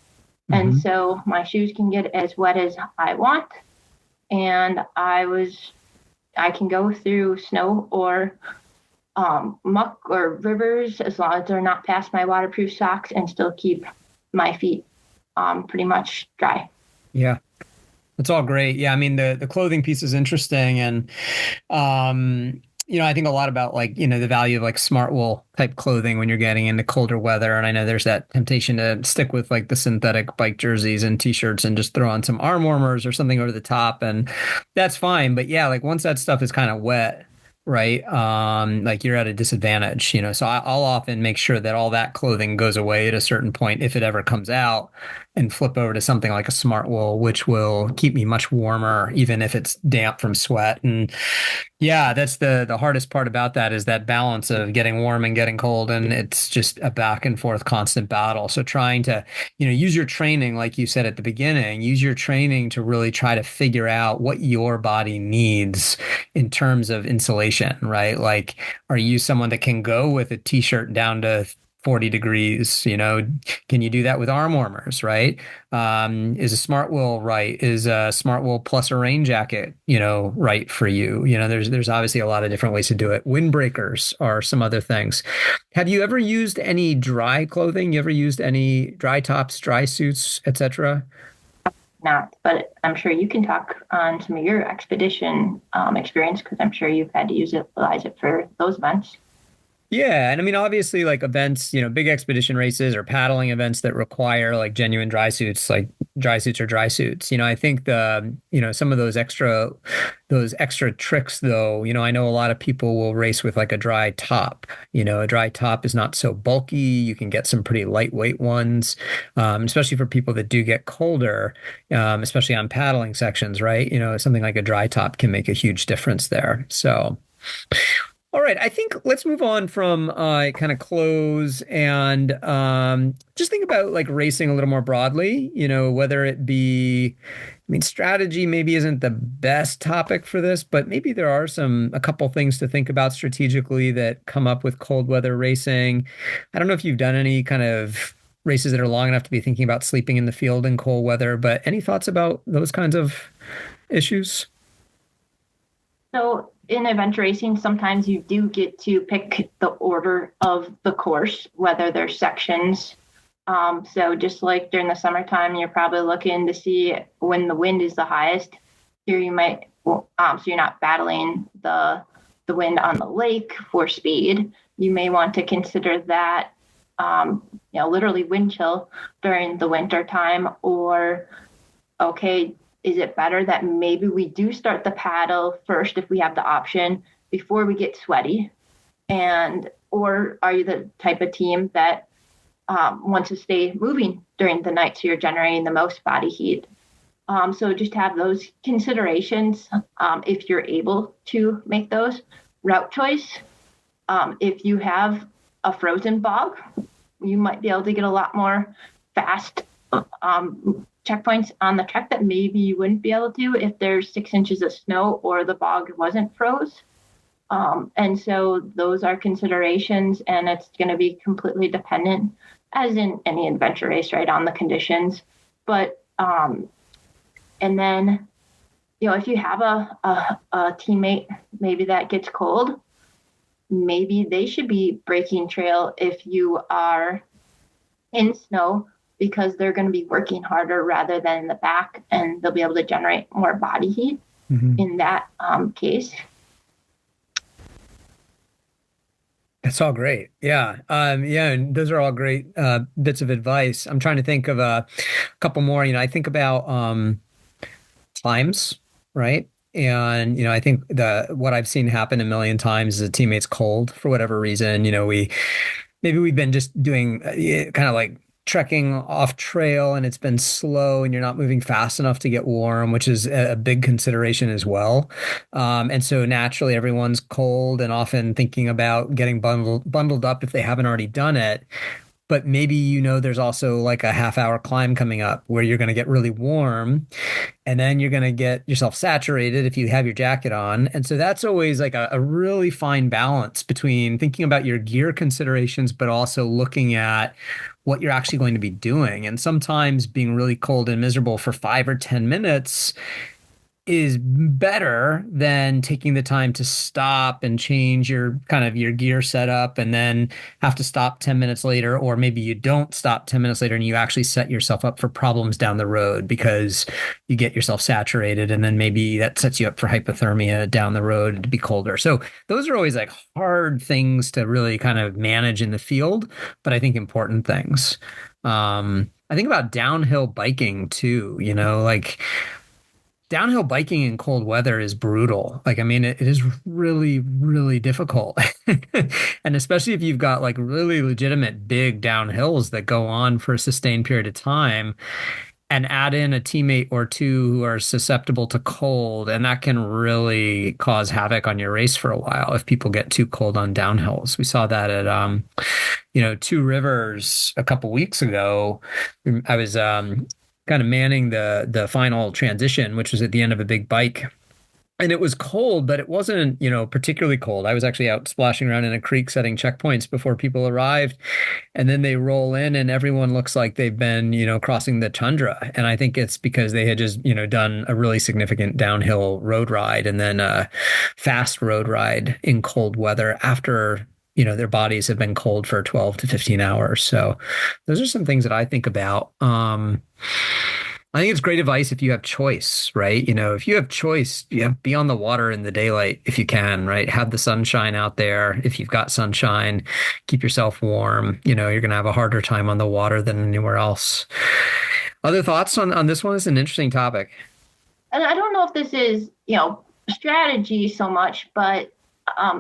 And so my shoes can get as wet as I want. And I can go through snow or muck or rivers as long as they're not past my waterproof socks and still keep my feet pretty much dry. Yeah. That's all great. Yeah. I mean, the clothing piece is interesting. And, I think a lot about the value of smart wool type clothing when you're getting into colder weather. And I know there's that temptation to stick with the synthetic bike jerseys and t-shirts and just throw on some arm warmers or something over the top. And that's fine. But yeah, once that stuff is kind of wet, right? Like you're at a disadvantage, So I'll often make sure that all that clothing goes away at a certain point if it ever comes out, and flip over to something like a smart wool, which will keep me much warmer, even if it's damp from sweat. And yeah, that's the hardest part about that is that balance of getting warm and getting cold, and it's just a back and forth constant battle. So trying to, use your training, like you said at the beginning, use your training to really try to figure out what your body needs in terms of insulation, right? Like, are you someone that can go with a t-shirt down to 40 degrees, can you do that with arm warmers, right? Is a smart wool right? Is a smart wool plus a rain jacket, right for you? There's obviously a lot of different ways to do it. Windbreakers are some other things. Have you ever used any dry clothing? You ever used any dry tops, dry suits, etc.? Not, but I'm sure you can talk on some of your expedition experience because I'm sure you've had to utilize it for those events. Yeah, and I mean, obviously, like events, big expedition races or paddling events that require like genuine dry suits, like dry suits or dry suits. I think some of those extra tricks, though. I know a lot of people will race with like a dry top. A dry top is not so bulky. You can get some pretty lightweight ones, especially for people that do get colder, especially on paddling sections, right? Something like a dry top can make a huge difference there. So. All right, I think let's move on from kind of clothes and just think about like racing a little more broadly, whether it be, I mean, strategy maybe isn't the best topic for this, but maybe there are a couple things to think about strategically that come up with cold weather racing. I don't know if you've done any kind of races that are long enough to be thinking about sleeping in the field in cold weather, but any thoughts about those kinds of issues? So in adventure racing, sometimes you do get to pick the order of the course, whether there's sections. So just like during the summertime, you're probably looking to see when the wind is the highest. Here you might, so you're not battling the wind on the lake for speed. You may want to consider that, literally wind chill during the winter time, or okay, is it better that maybe we do start the paddle first if we have the option before we get sweaty? Or are you the type of team that wants to stay moving during the night so you're generating the most body heat? So just have those considerations if you're able to make those. Route choice. If you have a frozen bog, you might be able to get a lot more fast checkpoints on the trek that maybe you wouldn't be able to if there's 6 inches of snow or the bog wasn't froze. And so those are considerations, and it's going to be completely dependent, as in any adventure race, right, on the conditions. But and then, if you have a teammate maybe that gets cold, maybe they should be breaking trail if you are in snow, because they're going to be working harder rather than in the back, and they'll be able to generate more body heat in that case. That's all great. Yeah. Yeah. And those are all great bits of advice. I'm trying to think of a couple more. I think about climbs, right? And, I think what I've seen happen a million times is a teammate's cold for whatever reason. Maybe we've been just doing kind of like trekking off trail and it's been slow and you're not moving fast enough to get warm, which is a big consideration as well. And so naturally everyone's cold and often thinking about getting bundled up if they haven't already done it. But maybe there's also like a half-hour climb coming up where you're going to get really warm, and then you're going to get yourself saturated if you have your jacket on. And so that's always like a really fine balance between thinking about your gear considerations, but also looking at what you're actually going to be doing. And sometimes being really cold and miserable for 5 or 10 minutes is better than taking the time to stop and change your gear setup and then have to stop 10 minutes later, or maybe you don't stop 10 minutes later and you actually set yourself up for problems down the road because you get yourself saturated, and then maybe that sets you up for hypothermia down the road to be colder. So those are always like hard things to really kind of manage in the field, but I think important things. I think about downhill biking too, like Downhill biking in cold weather is brutal. Like, I mean, it is really, really difficult. And especially if you've got like really legitimate big downhills that go on for a sustained period of time and add in a teammate or two who are susceptible to cold, and that can really cause havoc on your race for a while if people get too cold on downhills. We saw that at Two Rivers a couple weeks ago. I was kind of manning the final transition, which was at the end of a big bike. And it was cold, but it wasn't, particularly cold. I was actually out splashing around in a creek setting checkpoints before people arrived. And then they roll in and everyone looks like they've been, crossing the tundra. And I think it's because they had just, done a really significant downhill road ride and then a fast road ride in cold weather after, their bodies have been cold for 12 to 15 hours. So those are some things that I think about. I think it's great advice if you have choice, right? If you have choice, be on the water in the daylight if you can, right? Have the sunshine out there. If you've got sunshine, keep yourself warm. You're going to have a harder time on the water than anywhere else. Other thoughts on this one? Is an interesting topic. And I don't know if this is, strategy so much, but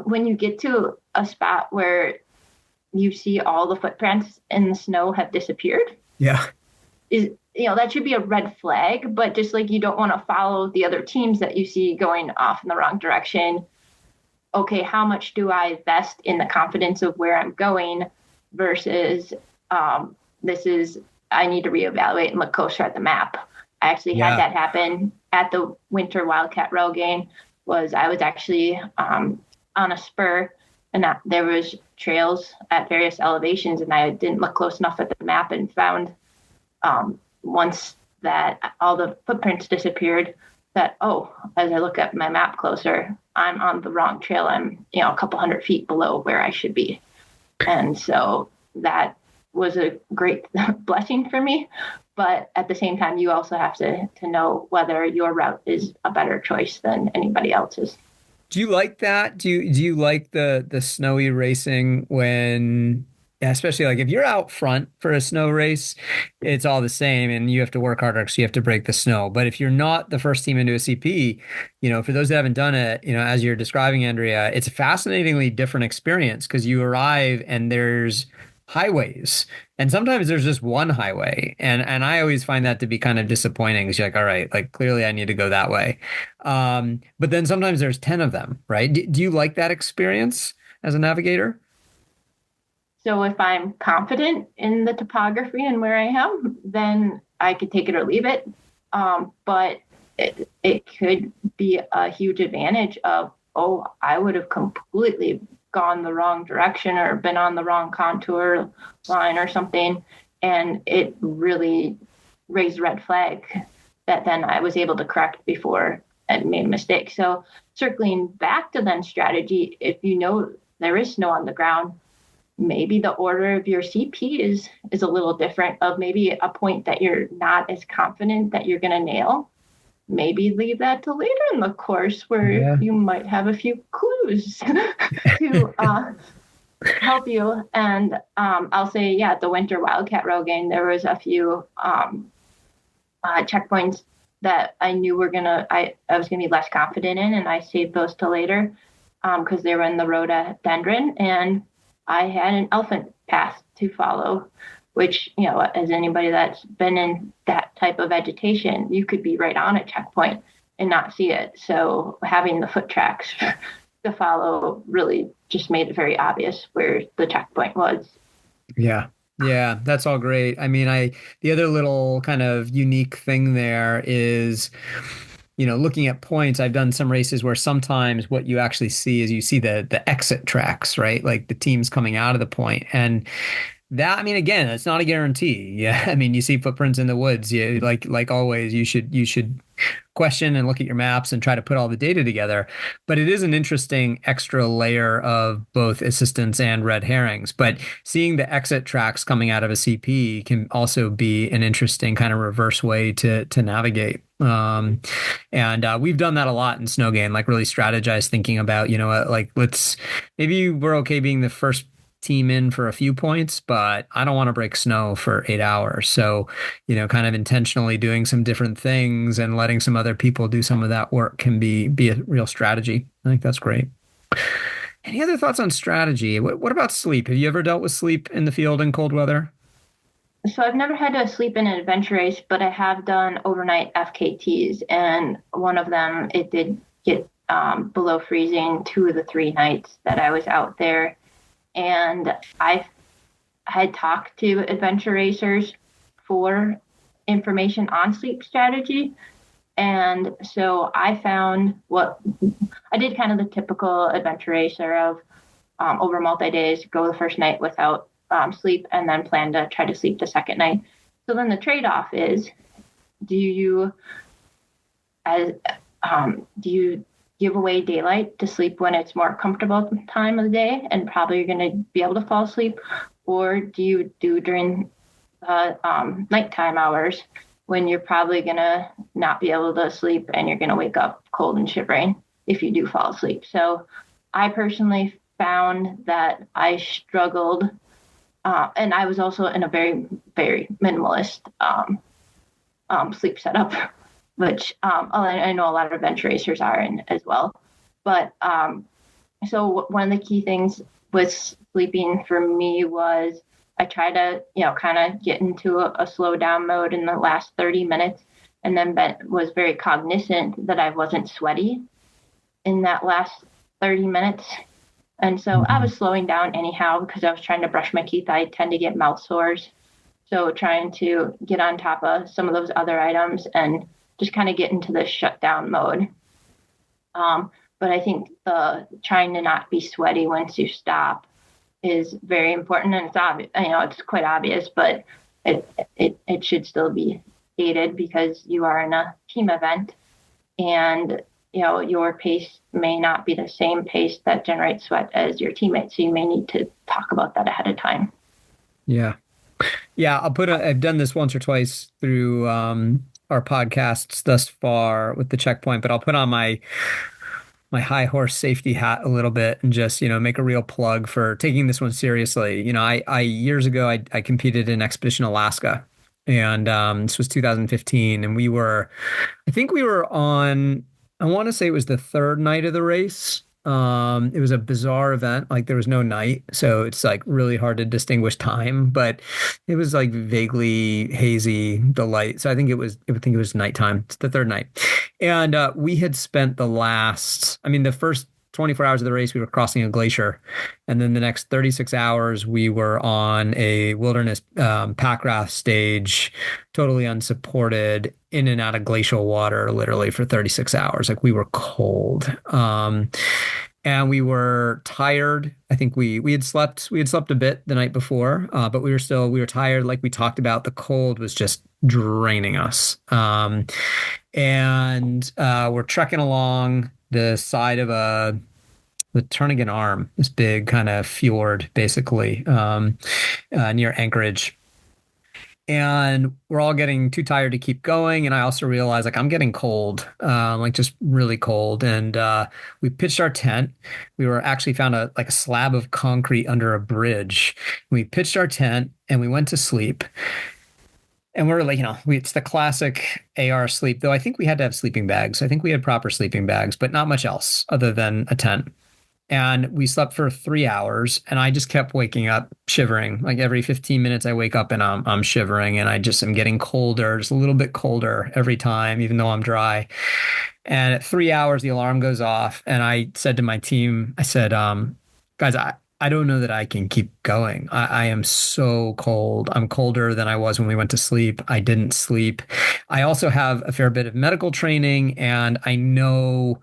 when you get to a spot where you see all the footprints in the snow have disappeared. Yeah. That should be a red flag, but just like you don't want to follow the other teams that you see going off in the wrong direction. Okay, how much do I invest in the confidence of where I'm going versus I need to reevaluate and look closer at the map. I actually had that happen at the Winter Wildcat Rogaine. I was actually on a spur and there was trails at various elevations and I didn't look close enough at the map and found once that all the footprints disappeared, that, as I look at my map closer, I'm on the wrong trail. I'm, a couple hundred feet below where I should be. And so that was a great blessing for me. But at the same time, you also have to know whether your route is a better choice than anybody else's. Do you like that? Do you like the snowy racing when... Yeah, especially like if you're out front for a snow race, it's all the same and you have to work harder because you have to break the snow. But if you're not the first team into a CP, for those that haven't done it, as you're describing, Andrea, it's a fascinatingly different experience because you arrive and there's highways and sometimes there's just one highway. And I always find that to be kind of disappointing because you're like, all right, like clearly I need to go that way. But then sometimes there's 10 of them, right? Do you like that experience as a navigator? So if I'm confident in the topography and where I am, then I could take it or leave it. But it could be a huge advantage of, I would have completely gone the wrong direction or been on the wrong contour line or something. And it really raised a red flag that then I was able to correct before I made a mistake. So circling back to then strategy, if there is snow on the ground, maybe the order of your CP is a little different, of maybe a point that you're not as confident that you're going to nail. Maybe leave that to later in the course where you might have a few clues to help you. And I'll say, at the Winter Wildcat Rogaine, there was a few checkpoints that I knew I was going to be less confident in, and I saved those to later because they were in the rhododendron and I had an elephant path to follow, which, as anybody that's been in that type of vegetation, you could be right on a checkpoint and not see it. So having the foot tracks to follow really just made it very obvious where the checkpoint was. Yeah. Yeah, that's all great. I mean, the other little kind of unique thing there is, looking at points, I've done some races where sometimes what you actually see is you see the exit tracks, right? Like the teams coming out of the point. And that, I mean, again, it's not a guarantee. Yeah. I mean, you see footprints in the woods. Yeah, like always, you should question and look at your maps and try to put all the data together. But it is an interesting extra layer of both assistance and red herrings. But seeing the exit tracks coming out of a CP can also be an interesting kind of reverse way to navigate. And we've done that a lot in Snowgain, like really strategize thinking about, maybe we're okay being the first team in for a few points, but I don't want to break snow for 8 hours. So, kind of intentionally doing some different things and letting some other people do some of that work can be a real strategy. I think that's great. Any other thoughts on strategy? What about sleep? Have you ever dealt with sleep in the field in cold weather? So I've never had to sleep in an adventure race, but I have done overnight FKTs, and one of them, it did get below freezing 2 of the 3 nights that I was out there. And I had talked to adventure racers for information on sleep strategy. And so I found I did kind of the typical adventure racer of over multi-days, go the first night without sleep, and then plan to try to sleep the second night. So then the trade-off is, do you give away daylight to sleep when it's more comfortable time of the day and probably you're going to be able to fall asleep, or do you do during the nighttime hours when you're probably going to not be able to sleep and you're going to wake up cold and shivering if you do fall asleep? So I personally found that I struggled, and I was also in a very, very minimalist sleep setup, which I know a lot of adventure racers are in as well. But so one of the key things with sleeping for me was I try to, kind of get into a slow down mode in the last 30 minutes, and then was very cognizant that I wasn't sweaty in that last 30 minutes. And so I was slowing down anyhow because I was trying to brush my teeth. I tend to get mouth sores. So trying to get on top of some of those other items and just kind of get into the shutdown mode. But I think the trying to not be sweaty once you stop is very important, and it's obvious. It's quite obvious, but it should still be stated because you are in a team event, and your pace may not be the same pace that generates sweat as your teammates. So you may need to talk about that ahead of time. Yeah, I've done this once or twice through our podcasts thus far with the checkpoint, but I'll put on my high horse safety hat a little bit and just, make a real plug for taking this one seriously. I years ago, I competed in Expedition Alaska, and this was 2015, and I think we were on, I want to say it was the third night of the race. It was a bizarre event. Like there was no night, so it's like really hard to distinguish time, but it was like vaguely hazy, the light. So I think it was nighttime. It's the third night. And we had spent the first 24 hours of the race, we were crossing a glacier. And then the next 36 hours, we were on a wilderness pack raft stage, totally unsupported, in and out of glacial water, literally for 36 hours. Like we were cold. And we were tired. I think we had slept a bit the night before, but we were tired. Like we talked about, the cold was just draining us. And we're trekking along the side of the Turnagain Arm, this big kind of fjord, basically, near Anchorage. And we're all getting too tired to keep going. And I also realized I'm getting cold, just really cold. And we pitched our tent. We were actually found a slab of concrete under a bridge. We pitched our tent and we went to sleep. And we're it's the classic AR sleep, though I think we had to have sleeping bags. I think we had proper sleeping bags, but not much else other than a tent. And we slept for 3 hours, and I just kept waking up shivering. Like every 15 minutes I wake up and I'm shivering, and I just am getting colder, just a little bit colder every time, even though I'm dry. And at 3 hours, the alarm goes off, and I said to my team, I said, guys, I don't know that I can keep going. I am so cold. I'm colder than I was when we went to sleep. I didn't sleep. I also have a fair bit of medical training, and I know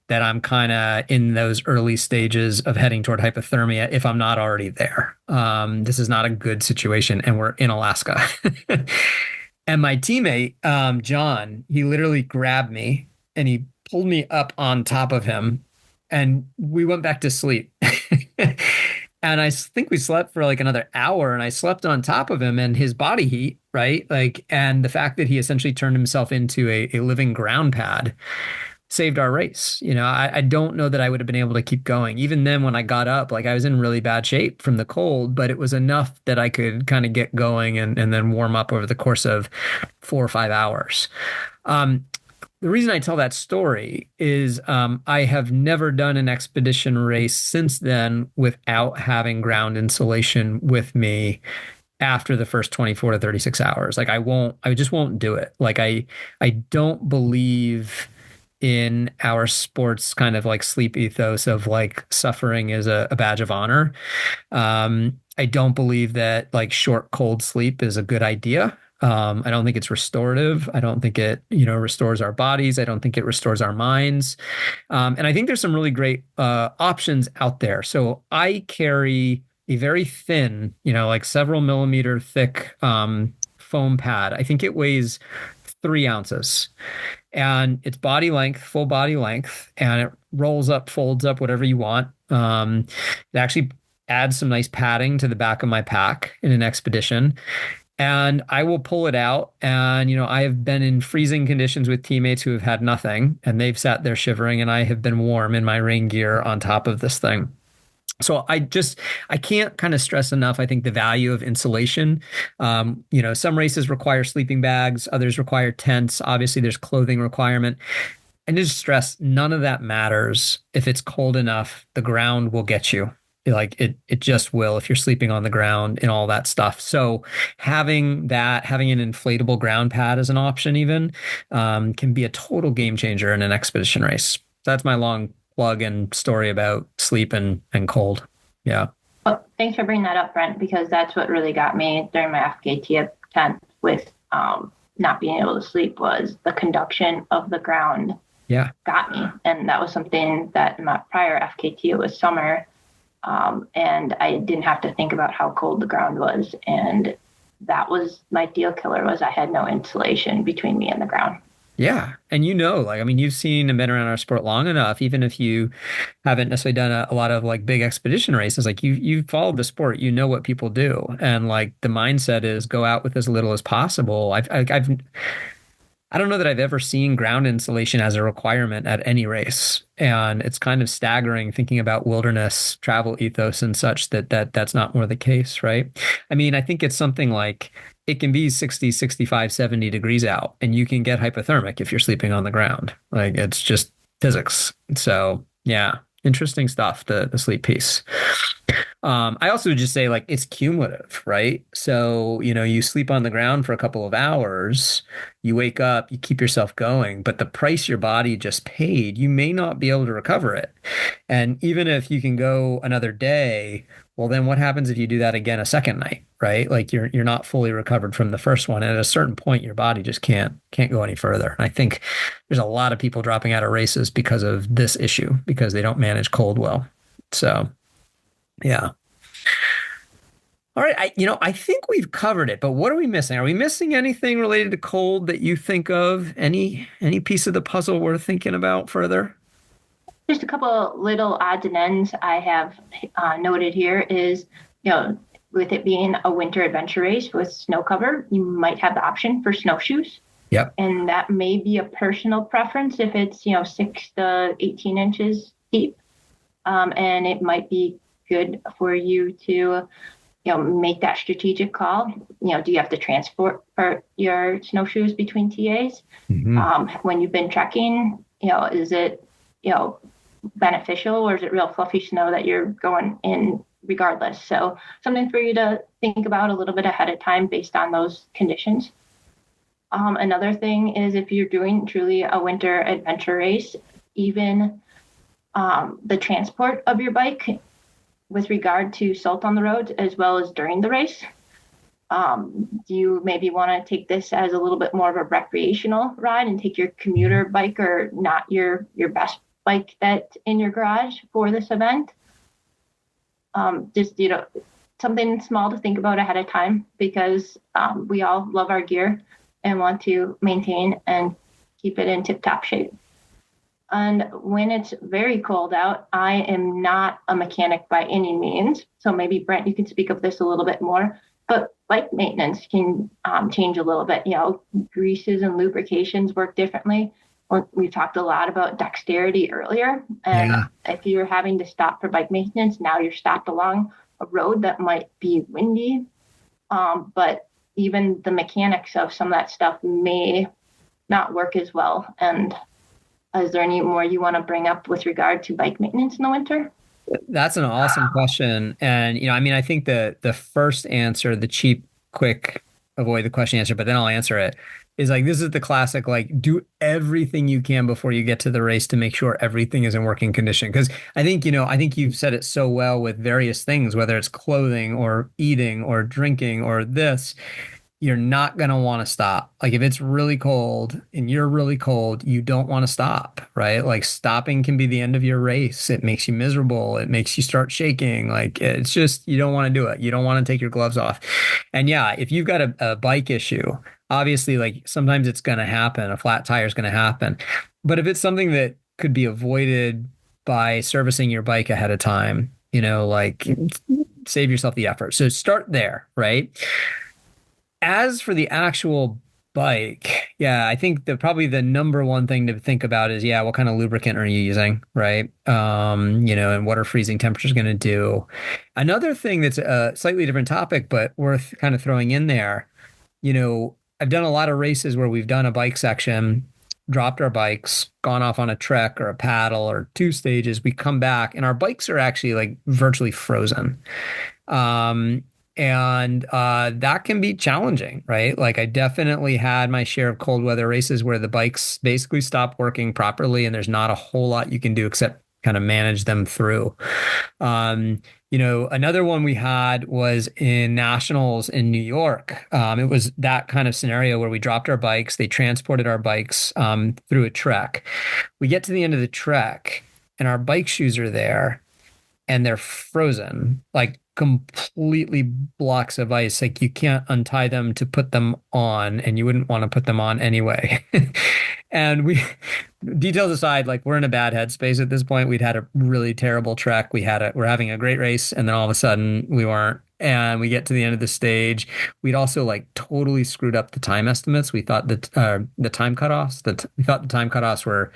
that I'm kind of in those early stages of heading toward hypothermia if I'm not already there. This is not a good situation, and we're in Alaska. And my teammate, John, he literally grabbed me and he pulled me up on top of him, and we went back to sleep. And I think we slept for another hour, and I slept on top of him, and his body heat, right? And the fact that he essentially turned himself into a living ground pad saved our race. I don't know that I would have been able to keep going. Even then, when I got up, like I was in really bad shape from the cold, but it was enough that I could kind of get going and then warm up over the course of 4 or 5 hours. The reason I tell that story is I have never done an expedition race since then without having ground insulation with me after the first 24 to 36 hours. Like I just won't do it. Like I don't believe in our sports kind of like sleep ethos of like suffering is a badge of honor. I don't believe that like short cold sleep is a good idea. I don't think it's restorative. I don't think it, restores our bodies. I don't think it restores our minds. And I think there's some really great options out there. So I carry a very thin, like several millimeter thick foam pad. I think it weighs 3 ounces. And it's body length, full body length, and it rolls up, folds up, whatever you want. It actually adds some nice padding to the back of my pack in an expedition. And I will pull it out. And, I have been in freezing conditions with teammates who have had nothing, and they've sat there shivering, and I have been warm in my rain gear on top of this thing. So I can't kind of stress enough, I think, the value of insulation. Some races require sleeping bags, others require tents. Obviously, there's clothing requirement. And just stress, none of that matters. If it's cold enough, the ground will get you. Like it just will if you're sleeping on the ground and all that stuff. So having an inflatable ground pad as an option even can be a total game changer in an expedition race. So that's my long plug and story about sleep and cold. Yeah. Well, thanks for bringing that up, Brent, because that's what really got me during my FKT tent with not being able to sleep was the conduction of the ground. Yeah. Got me. And that was something that in my prior FKT, it was summer, and I didn't have to think about how cold the ground was. And that was my deal killer, was I had no insulation between me and the ground. Yeah. And you've seen and been around our sport long enough, even if you haven't necessarily done a lot of like big expedition races, like you followed the sport, what people do. And like the mindset is go out with as little as possible. I don't know that I've ever seen ground insulation as a requirement at any race. And it's kind of staggering thinking about wilderness travel ethos and such that's not more the case, right? I mean, I think it's something like it can be 60, 65, 70 degrees out, and you can get hypothermic if you're sleeping on the ground. Like it's just physics. So yeah, interesting stuff, the sleep piece. I also would just say like it's cumulative, right? So, you sleep on the ground for a couple of hours, you wake up, you keep yourself going, but the price your body just paid, you may not be able to recover it. And even if you can go another day, well, then what happens if you do that again a second night, right? Like you're not fully recovered from the first one. And at a certain point, your body just can't go any further. And I think there's a lot of people dropping out of races because of this issue, because they don't manage cold well. So, yeah. All right. I think we've covered it, but what are we missing? Are we missing anything related to cold that you think of? Any piece of the puzzle worth thinking about further? Just a couple little odds and ends I have noted here is, with it being a winter adventure race with snow cover, you might have the option for snowshoes. Yep. And that may be a personal preference if it's, 6 to 18 inches deep. And it might be good for you to, make that strategic call. Do you have to transport your snowshoes between TAs? Mm-hmm. When you've been trekking, is it, beneficial, or is it real fluffy snow that you're going in regardless? So something for you to think about a little bit ahead of time based on those conditions. Another thing is if you're doing truly a winter adventure race, even the transport of your bike with regard to salt on the roads as well as during the race. Do you maybe want to take this as a little bit more of a recreational ride and take your commuter bike or not your best bike that's in your garage for this event? Just, something small to think about ahead of time, because we all love our gear and want to maintain and keep it in tip-top shape. And when it's very cold out, I am not a mechanic by any means. So maybe, Brent, you can speak of this a little bit more. But bike maintenance can change a little bit. Greases and lubrications work differently. we talked a lot about dexterity earlier. And Yeah. if you're having to stop for bike maintenance, now you're stopped along a road that might be windy. But even the mechanics of some of that stuff may not work as well. And is there any more you want to bring up with regard to bike maintenance in the winter? That's an awesome question. And, I mean, I think the first answer, the cheap, quick, avoid the question answer, but then I'll answer it, is like, this is the classic, like, do everything you can before you get to the race to make sure everything is in working condition. Because I think, I think you've said it so well with various things, whether it's clothing or eating or drinking or this. You're not going to want to stop. Like if it's really cold and you're really cold, you don't want to stop, right? Like stopping can be the end of your race. It makes you miserable. It makes you start shaking. Like it's just, you don't want to do it. You don't want to take your gloves off. And yeah, if you've got a bike issue, obviously like sometimes it's going to happen. A flat tire is going to happen. But if it's something that could be avoided by servicing your bike ahead of time, like save yourself the effort. So start there, right? As for the actual bike, yeah, I think probably the number one thing to think about is, what kind of lubricant are you using, right? And what are freezing temperatures going to do? Another thing that's a slightly different topic, but worth kind of throwing in there, I've done a lot of races where we've done a bike section, dropped our bikes, gone off on a trek or a paddle or 2 stages. We come back and our bikes are actually like virtually frozen. And that can be challenging, right? Like I definitely had my share of cold weather races where the bikes basically stop working properly and there's not a whole lot you can do except kind of manage them through. Another one we had was in nationals in New York. It was that kind of scenario where we dropped our bikes. They transported our bikes through a trek. We get to the end of the trek and our bike shoes are there and they're frozen, like completely blocks of ice. Like you can't untie them to put them on, and you wouldn't want to put them on anyway. And details aside, like we're in a bad headspace at this point. We'd had a really terrible trek. We're having a great race, and then all of a sudden we weren't. And we get to the end of the stage. We'd also like totally screwed up the time estimates. We thought that the time cutoffs, we thought the time cutoffs were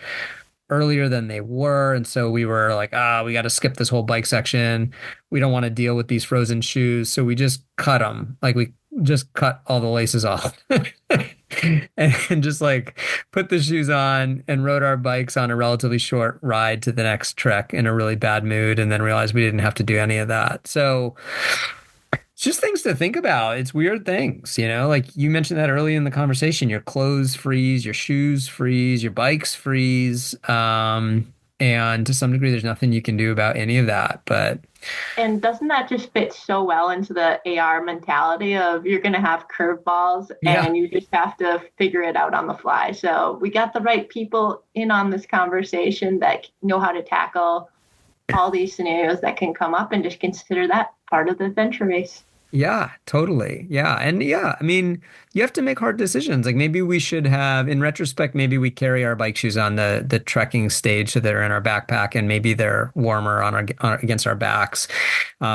earlier than they were. And so we were like, we got to skip this whole bike section. We don't want to deal with these frozen shoes. So we just cut them. Like we just cut all the laces off and just like put the shoes on and rode our bikes on a relatively short ride to the next trek in a really bad mood. And then realized we didn't have to do any of that. So it's just things to think about. It's weird things, like you mentioned that early in the conversation, your clothes freeze, your shoes freeze, your bikes freeze. And to some degree, there's nothing you can do about any of that. And doesn't that just fit so well into the AR mentality of you're going to have curveballs and you just have to figure it out on the fly. So we got the right people in on this conversation that know how to tackle all these scenarios that can come up and just consider that part of the adventure race. Yeah, totally. Yeah. And I mean, you have to make hard decisions. Like maybe we should have, in retrospect, maybe we carry our bike shoes on the trekking stage so they're in our backpack and maybe they're warmer against our backs.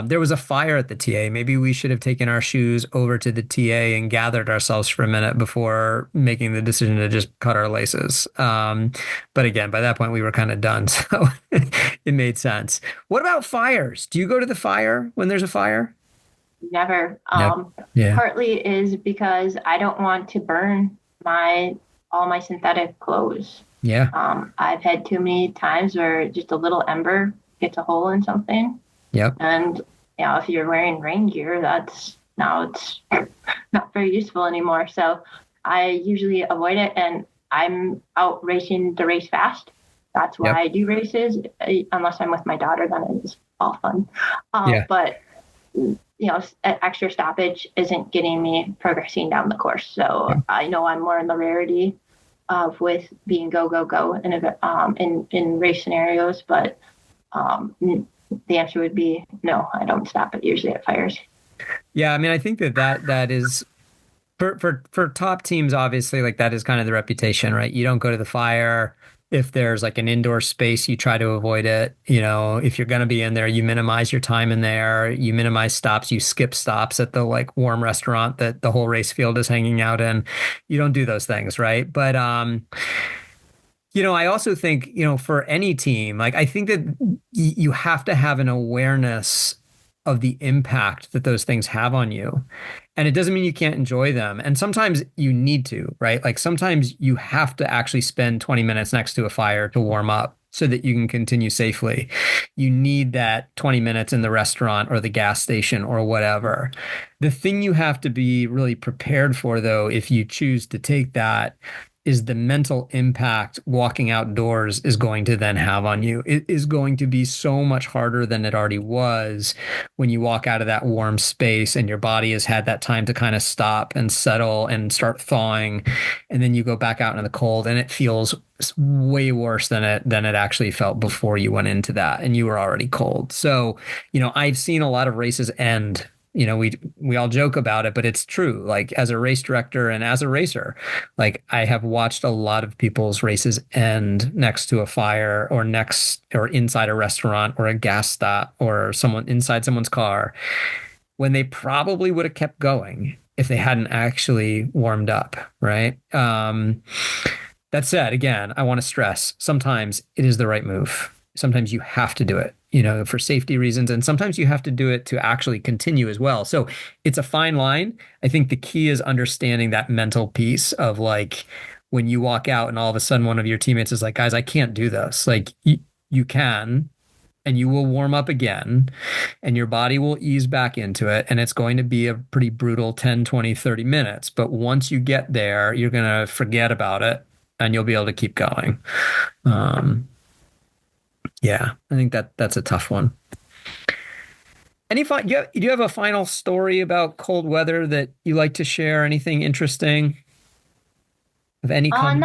There was a fire at the TA. Maybe we should have taken our shoes over to the TA and gathered ourselves for a minute before making the decision to just cut our laces. But again, by that point, we were kind of done. So it made sense. What about fires? Do you go to the fire when there's a fire? Never. Yeah. Partly is because I don't want to burn all my synthetic clothes. Yeah. I've had too many times where just a little ember gets a hole in something. Yep. And if you're wearing rain gear, it's not very useful anymore. So I usually avoid it, and I'm out racing to race fast. That's why I do races. Unless I'm with my daughter, then it's all fun. But extra stoppage isn't getting me progressing down the course. So I know I'm more in the rarity of with being go in race scenarios, but the answer would be no. I don't stop it usually at fires. Yeah, I mean, I think that is for top teams. Obviously, like that is kind of the reputation, right? You don't go to the fire. If there's like an indoor space, you try to avoid it. If you're going to be in there, you minimize your time in there. You minimize stops. You skip stops at the like warm restaurant that the whole race field is hanging out in. You don't do those things, right? But I also think, for any team, like I think that you have to have an awareness of the impact that those things have on you. And it doesn't mean you can't enjoy them. And sometimes you need to, right? Like sometimes you have to actually spend 20 minutes next to a fire to warm up so that you can continue safely. You need that 20 minutes in the restaurant or the gas station or whatever. The thing you have to be really prepared for, though, if you choose to take that, is the mental impact walking outdoors is going to then have on you. It is going to be so much harder than it already was when you walk out of that warm space and your body has had that time to kind of stop and settle and start thawing. And then you go back out into the cold and it feels way worse than it actually felt before you went into that and you were already cold. So, I've seen a lot of races end. We all joke about it, but it's true. Like as a race director and as a racer, like I have watched a lot of people's races end next to a fire or inside a restaurant or a gas stop or someone inside someone's car when they probably would have kept going if they hadn't actually warmed up, right? That said, again, I want to stress sometimes it is the right move. Sometimes you have to do it, for safety reasons. And sometimes you have to do it to actually continue as well. So it's a fine line. I think the key is understanding that mental piece of like when you walk out and all of a sudden one of your teammates is like, guys, I can't do this. Like you can, and you will warm up again and your body will ease back into it. And it's going to be a pretty brutal 10, 20, 30 minutes. But once you get there, you're going to forget about it and you'll be able to keep going. Yeah, I think that's a tough one. Do you have a final story about cold weather that you like to share? Anything interesting of any kind?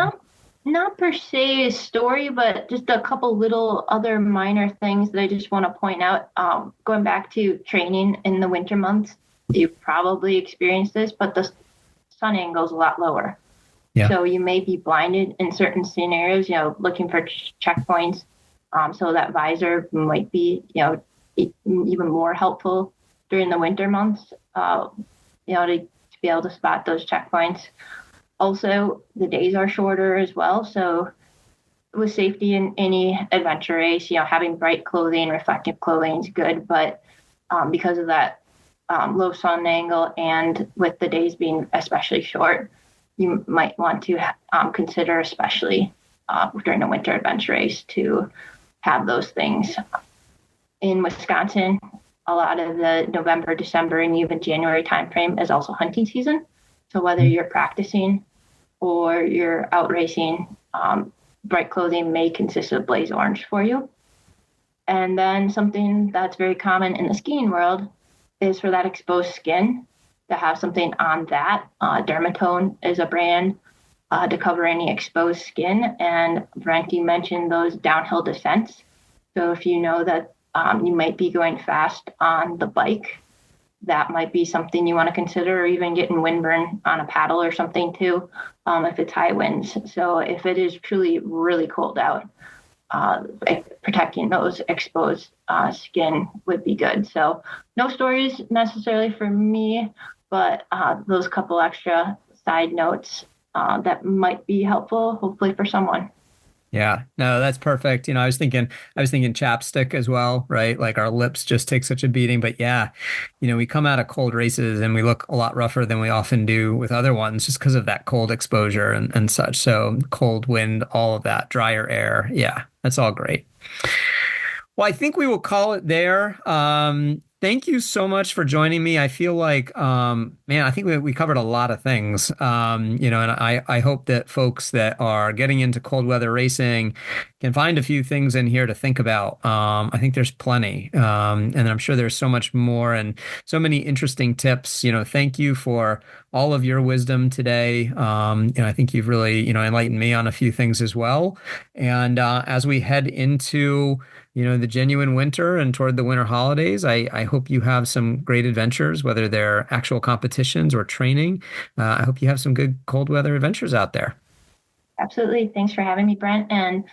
Not per se a story, but just a couple little other minor things that I just want to point out. Going back to training in the winter months, you've probably experienced this, but the sun angle is a lot lower. Yeah. So you may be blinded in certain scenarios, looking for checkpoints. So that visor might be, even more helpful during the winter months, to be able to spot those checkpoints. Also, the days are shorter as well. So with safety in any adventure race, having bright clothing, reflective clothing is good. But because of that low sun angle and with the days being especially short, you might want to consider, especially during a winter adventure race, to have those things. In Wisconsin, a lot of the November, December, and even January timeframe is also hunting season. So whether you're practicing or you're out racing, bright clothing may consist of blaze orange for you. And then something that's very common in the skiing world is for that exposed skin to have something on that. Dermatone is a brand to cover any exposed skin. And Brent, you mentioned those downhill descents. So if you know that you might be going fast on the bike, that might be something you want to consider, or even getting windburn on a paddle or something too, if it's high winds. So if it is truly really cold out, protecting those exposed skin would be good. So no stories necessarily for me, but those couple extra side notes that might be helpful, hopefully for someone. Yeah, no, that's perfect. I was thinking chapstick as well, right? Like our lips just take such a beating. But yeah, we come out of cold races and we look a lot rougher than we often do with other ones just because of that cold exposure and such. So cold wind, all of that, drier air. Yeah, that's all great. Well, I think we will call it there. Thank you so much for joining me. I feel like, I think we covered a lot of things, and I hope that folks that are getting into cold weather racing can find a few things in here to think about. I think there's plenty, and I'm sure there's so much more and so many interesting tips. Thank you for all of your wisdom today. I think you've really, enlightened me on a few things as well. And as we head into the genuine winter and toward the winter holidays, I hope you have some great adventures, whether they're actual competitions or training. I hope you have some good cold weather adventures out there. Absolutely. Thanks for having me, Brent. And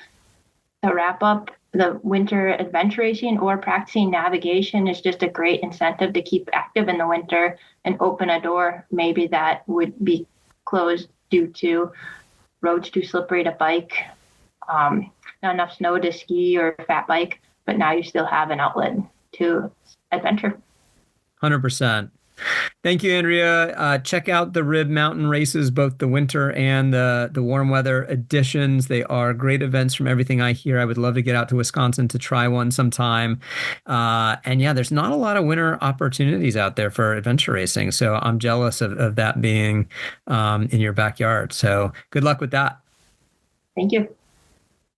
to wrap up, the winter adventure racing or practicing navigation is just a great incentive to keep active in the winter and open a door maybe that would be closed due to roads too slippery to bike, not enough snow to ski or fat bike, but now you still have an outlet to adventure. 100%. Thank you, Andrea. Check out the Rib Mountain races, both the winter and the warm weather editions. They are great events from everything I hear. I would love to get out to Wisconsin to try one sometime. And yeah, there's not a lot of winter opportunities out there for adventure racing. So I'm jealous of that being in your backyard. So good luck with that. Thank you.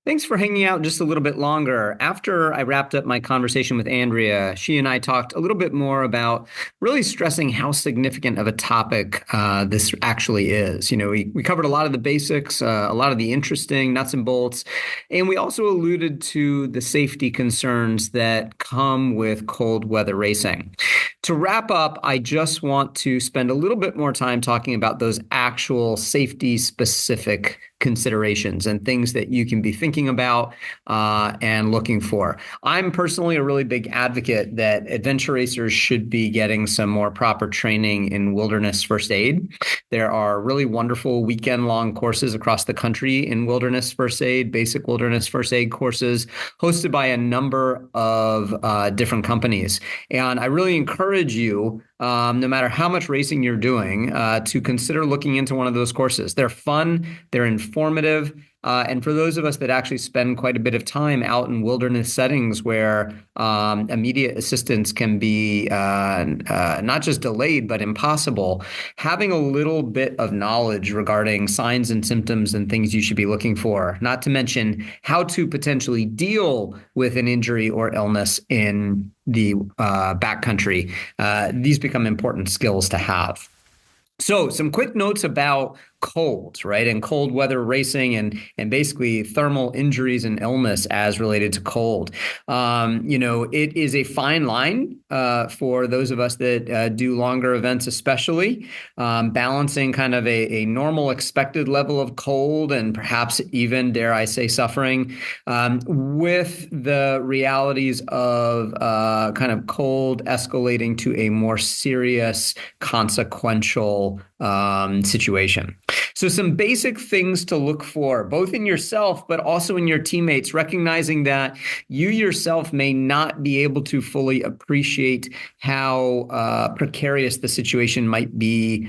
Thanks for hanging out just a little bit longer. After I wrapped up my conversation with Andrea, she and I talked a little bit more about really stressing how significant of a topic this actually is. We covered a lot of the basics, a lot of the interesting nuts and bolts, and we also alluded to the safety concerns that come with cold weather racing. To wrap up, I just want to spend a little bit more time talking about those actual safety-specific considerations and things that you can be thinking about and looking for. I'm personally a really big advocate that adventure racers should be getting some more proper training in wilderness first aid. There are really wonderful weekend-long courses across the country in wilderness first aid, basic wilderness first aid courses hosted by a number of different companies. And I really encourage you, no matter how much racing you're doing, to consider looking into one of those courses. They're fun, they're informative, and for those of us that actually spend quite a bit of time out in wilderness settings where immediate assistance can be not just delayed, but impossible, having a little bit of knowledge regarding signs and symptoms and things you should be looking for, not to mention how to potentially deal with an injury or illness in the backcountry. These become important skills to have. So some quick notes about cold, right? And cold weather racing and basically thermal injuries and illness as related to cold. It is a fine line for those of us that do longer events, especially balancing kind of a normal expected level of cold and perhaps even, dare I say, suffering with the realities of kind of cold escalating to a more serious, consequential situation. So some basic things to look for, both in yourself, but also in your teammates, recognizing that you yourself may not be able to fully appreciate how precarious the situation might be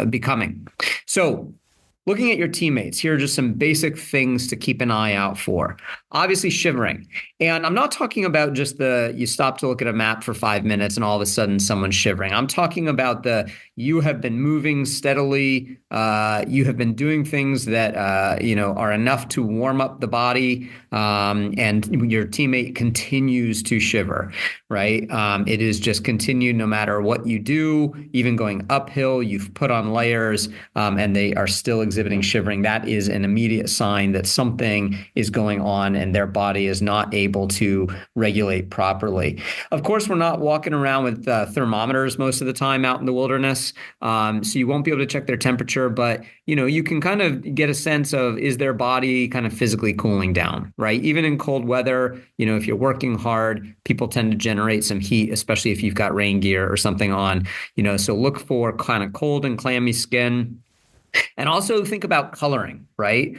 becoming. So looking at your teammates, here are just some basic things to keep an eye out for. Obviously, shivering. And I'm not talking about just you stop to look at a map for 5 minutes and all of a sudden someone's shivering. I'm talking about you have been moving steadily. You have been doing things that, are enough to warm up the body, and your teammate continues to shiver, right? It is just continued no matter what you do, even going uphill, you've put on layers, and they are still exhibiting shivering. That is an immediate sign that something is going on and their body is not able to regulate properly. Of course, we're not walking around with thermometers most of the time out in the wilderness, so you won't be able to check their temperature, but you can kind of get a sense of, is their body kind of physically cooling down, right? Even in cold weather, if you're working hard, people tend to generate some heat, especially if you've got rain gear or something on, so look for kind of cold and clammy skin. And also think about coloring, right?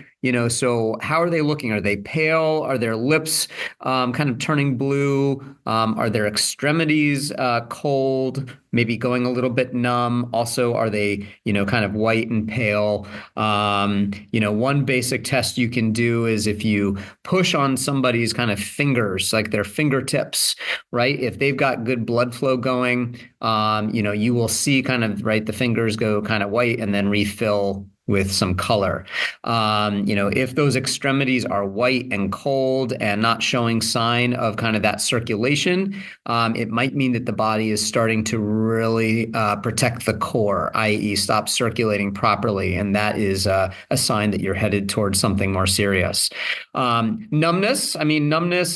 So how are they looking? Are they pale? Are their lips kind of turning blue? Are their extremities cold? Maybe going a little bit numb? Also, are they, kind of white and pale? One basic test you can do is if you push on somebody's kind of fingers, like their fingertips, right? If they've got good blood flow going, you will see kind of, right, the fingers go kind of white and then refill with some color. If those extremities are white and cold and not showing sign of kind of that circulation, it might mean that the body is starting to really protect the core, i.e. stop circulating properly. And that is a sign that you're headed towards something more serious. Numbness,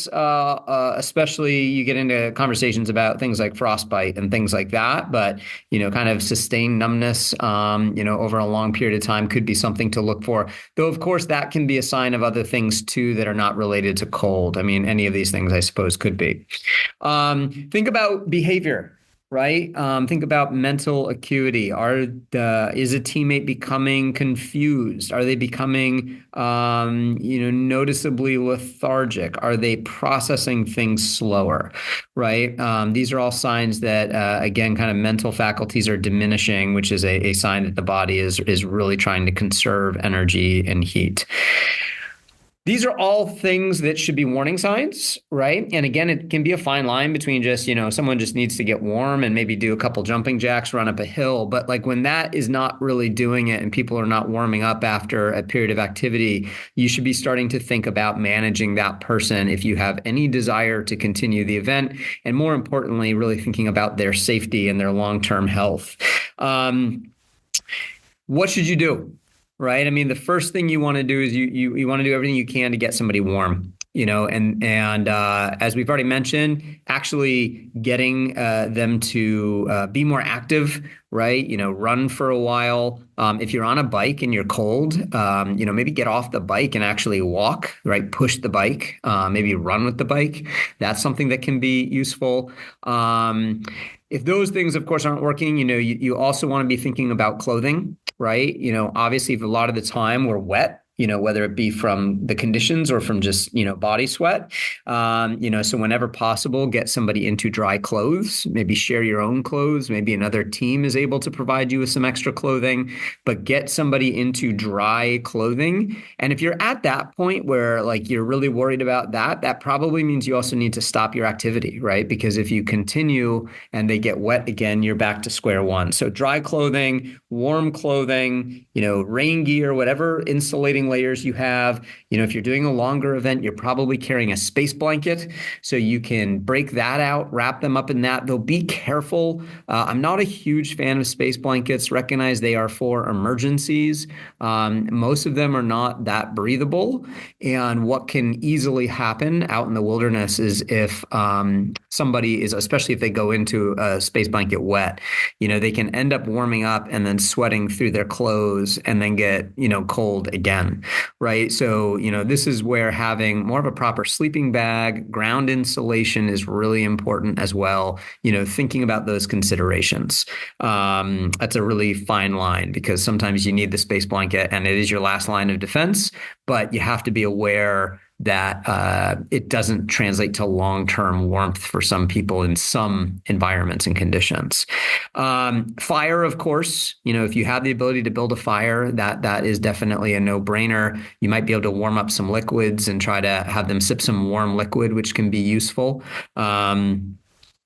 especially you get into conversations about things like frostbite and things like that, but, kind of sustained numbness, over a long period of time could be something to look for. Though, of course, that can be a sign of other things too that are not related to cold. Any of these things, I suppose, could be. Think about behavior. right? Think about mental acuity. Is a teammate becoming confused? Are they becoming, noticeably lethargic? Are they processing things slower, right? These are all signs that, again, kind of mental faculties are diminishing, which is a sign that the body is really trying to conserve energy and heat. These are all things that should be warning signs, right? And again, it can be a fine line between just, someone just needs to get warm and maybe do a couple jumping jacks, run up a hill. But like when that is not really doing it and people are not warming up after a period of activity, you should be starting to think about managing that person if you have any desire to continue the event. And more importantly, really thinking about their safety and their long-term health. What should you do? Right. I mean, the first thing you want to do is you want to do everything you can to get somebody warm, and as we've already mentioned, actually getting them to be more active, right? Run for a while. If you're on a bike and you're cold, maybe get off the bike and actually walk, right? Push the bike, maybe run with the bike. That's something that can be useful. If those things, of course, aren't working, you also want to be thinking about clothing, right? Obviously, if a lot of the time we're wet, whether it be from the conditions or from just, body sweat, so whenever possible, get somebody into dry clothes, maybe share your own clothes. Maybe another team is able to provide you with some extra clothing, but get somebody into dry clothing. And if you're at that point where like you're really worried about that probably means you also need to stop your activity, right? Because if you continue and they get wet again, you're back to square one. So dry clothing, warm clothing, rain gear, whatever insulating layers you have. If you're doing a longer event, you're probably carrying a space blanket, so you can break that out, wrap them up in that. Though be careful. I'm not a huge fan of space blankets. Recognize they are for emergencies. Most of them are not that breathable. And what can easily happen out in the wilderness is if somebody is, especially if they go into a space blanket wet, they can end up warming up and then sweating through their clothes and then get, cold again, right? So, this is where having more of a proper sleeping bag, ground insulation is really important as well. Thinking about those considerations. That's a really fine line because sometimes you need the space blanket and it is your last line of defense, but you have to be aware that it doesn't translate to long-term warmth for some people in some environments and conditions. Fire, of course, if you have the ability to build a fire, that is definitely a no-brainer. You might be able to warm up some liquids and try to have them sip some warm liquid, which can be useful.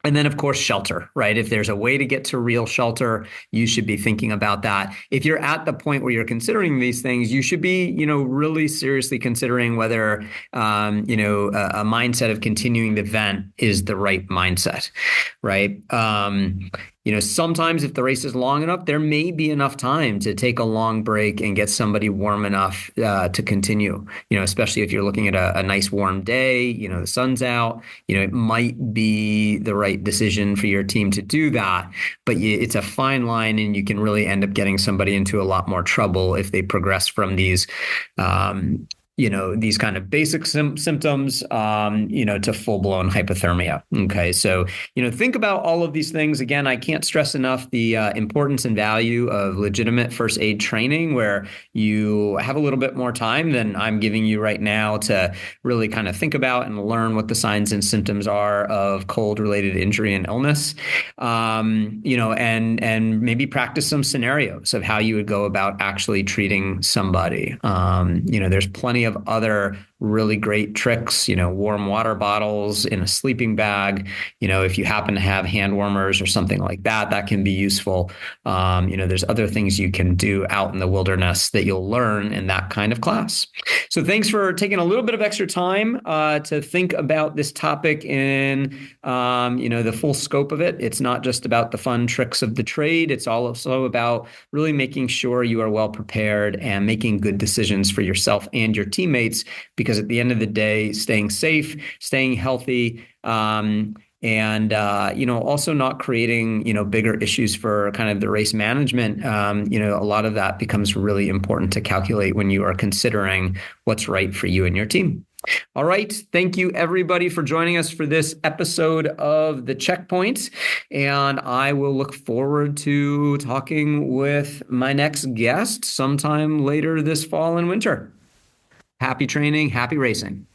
And then, of course, shelter, right? If there's a way to get to real shelter, you should be thinking about that. If you're at the point where you're considering these things, you should be, really seriously considering whether, a mindset of continuing the event is the right mindset, right? Sometimes if the race is long enough, there may be enough time to take a long break and get somebody warm enough to continue, especially if you're looking at a nice warm day, the sun's out, it might be the right decision for your team to do that. But it's a fine line and you can really end up getting somebody into a lot more trouble if they progress from these these kind of basic symptoms, to full-blown hypothermia. Okay. So, think about all of these things. Again, I can't stress enough the importance and value of legitimate first aid training where you have a little bit more time than I'm giving you right now to really kind of think about and learn what the signs and symptoms are of cold-related injury and illness, and maybe practice some scenarios of how you would go about actually treating somebody. There's plenty of other really great tricks, warm water bottles in a sleeping bag. If you happen to have hand warmers or something like that, that can be useful. There's other things you can do out in the wilderness that you'll learn in that kind of class. So thanks for taking a little bit of extra time to think about this topic in, the full scope of it. It's not just about the fun tricks of the trade. It's also about really making sure you are well prepared and making good decisions for yourself and your teammates, because at the end of the day, staying safe, staying healthy, and also not creating, bigger issues for kind of the race management. A lot of that becomes really important to calculate when you are considering what's right for you and your team. All right. Thank you, everybody, for joining us for this episode of The Checkpoint. And I will look forward to talking with my next guest sometime later this fall and winter. Happy training, happy racing.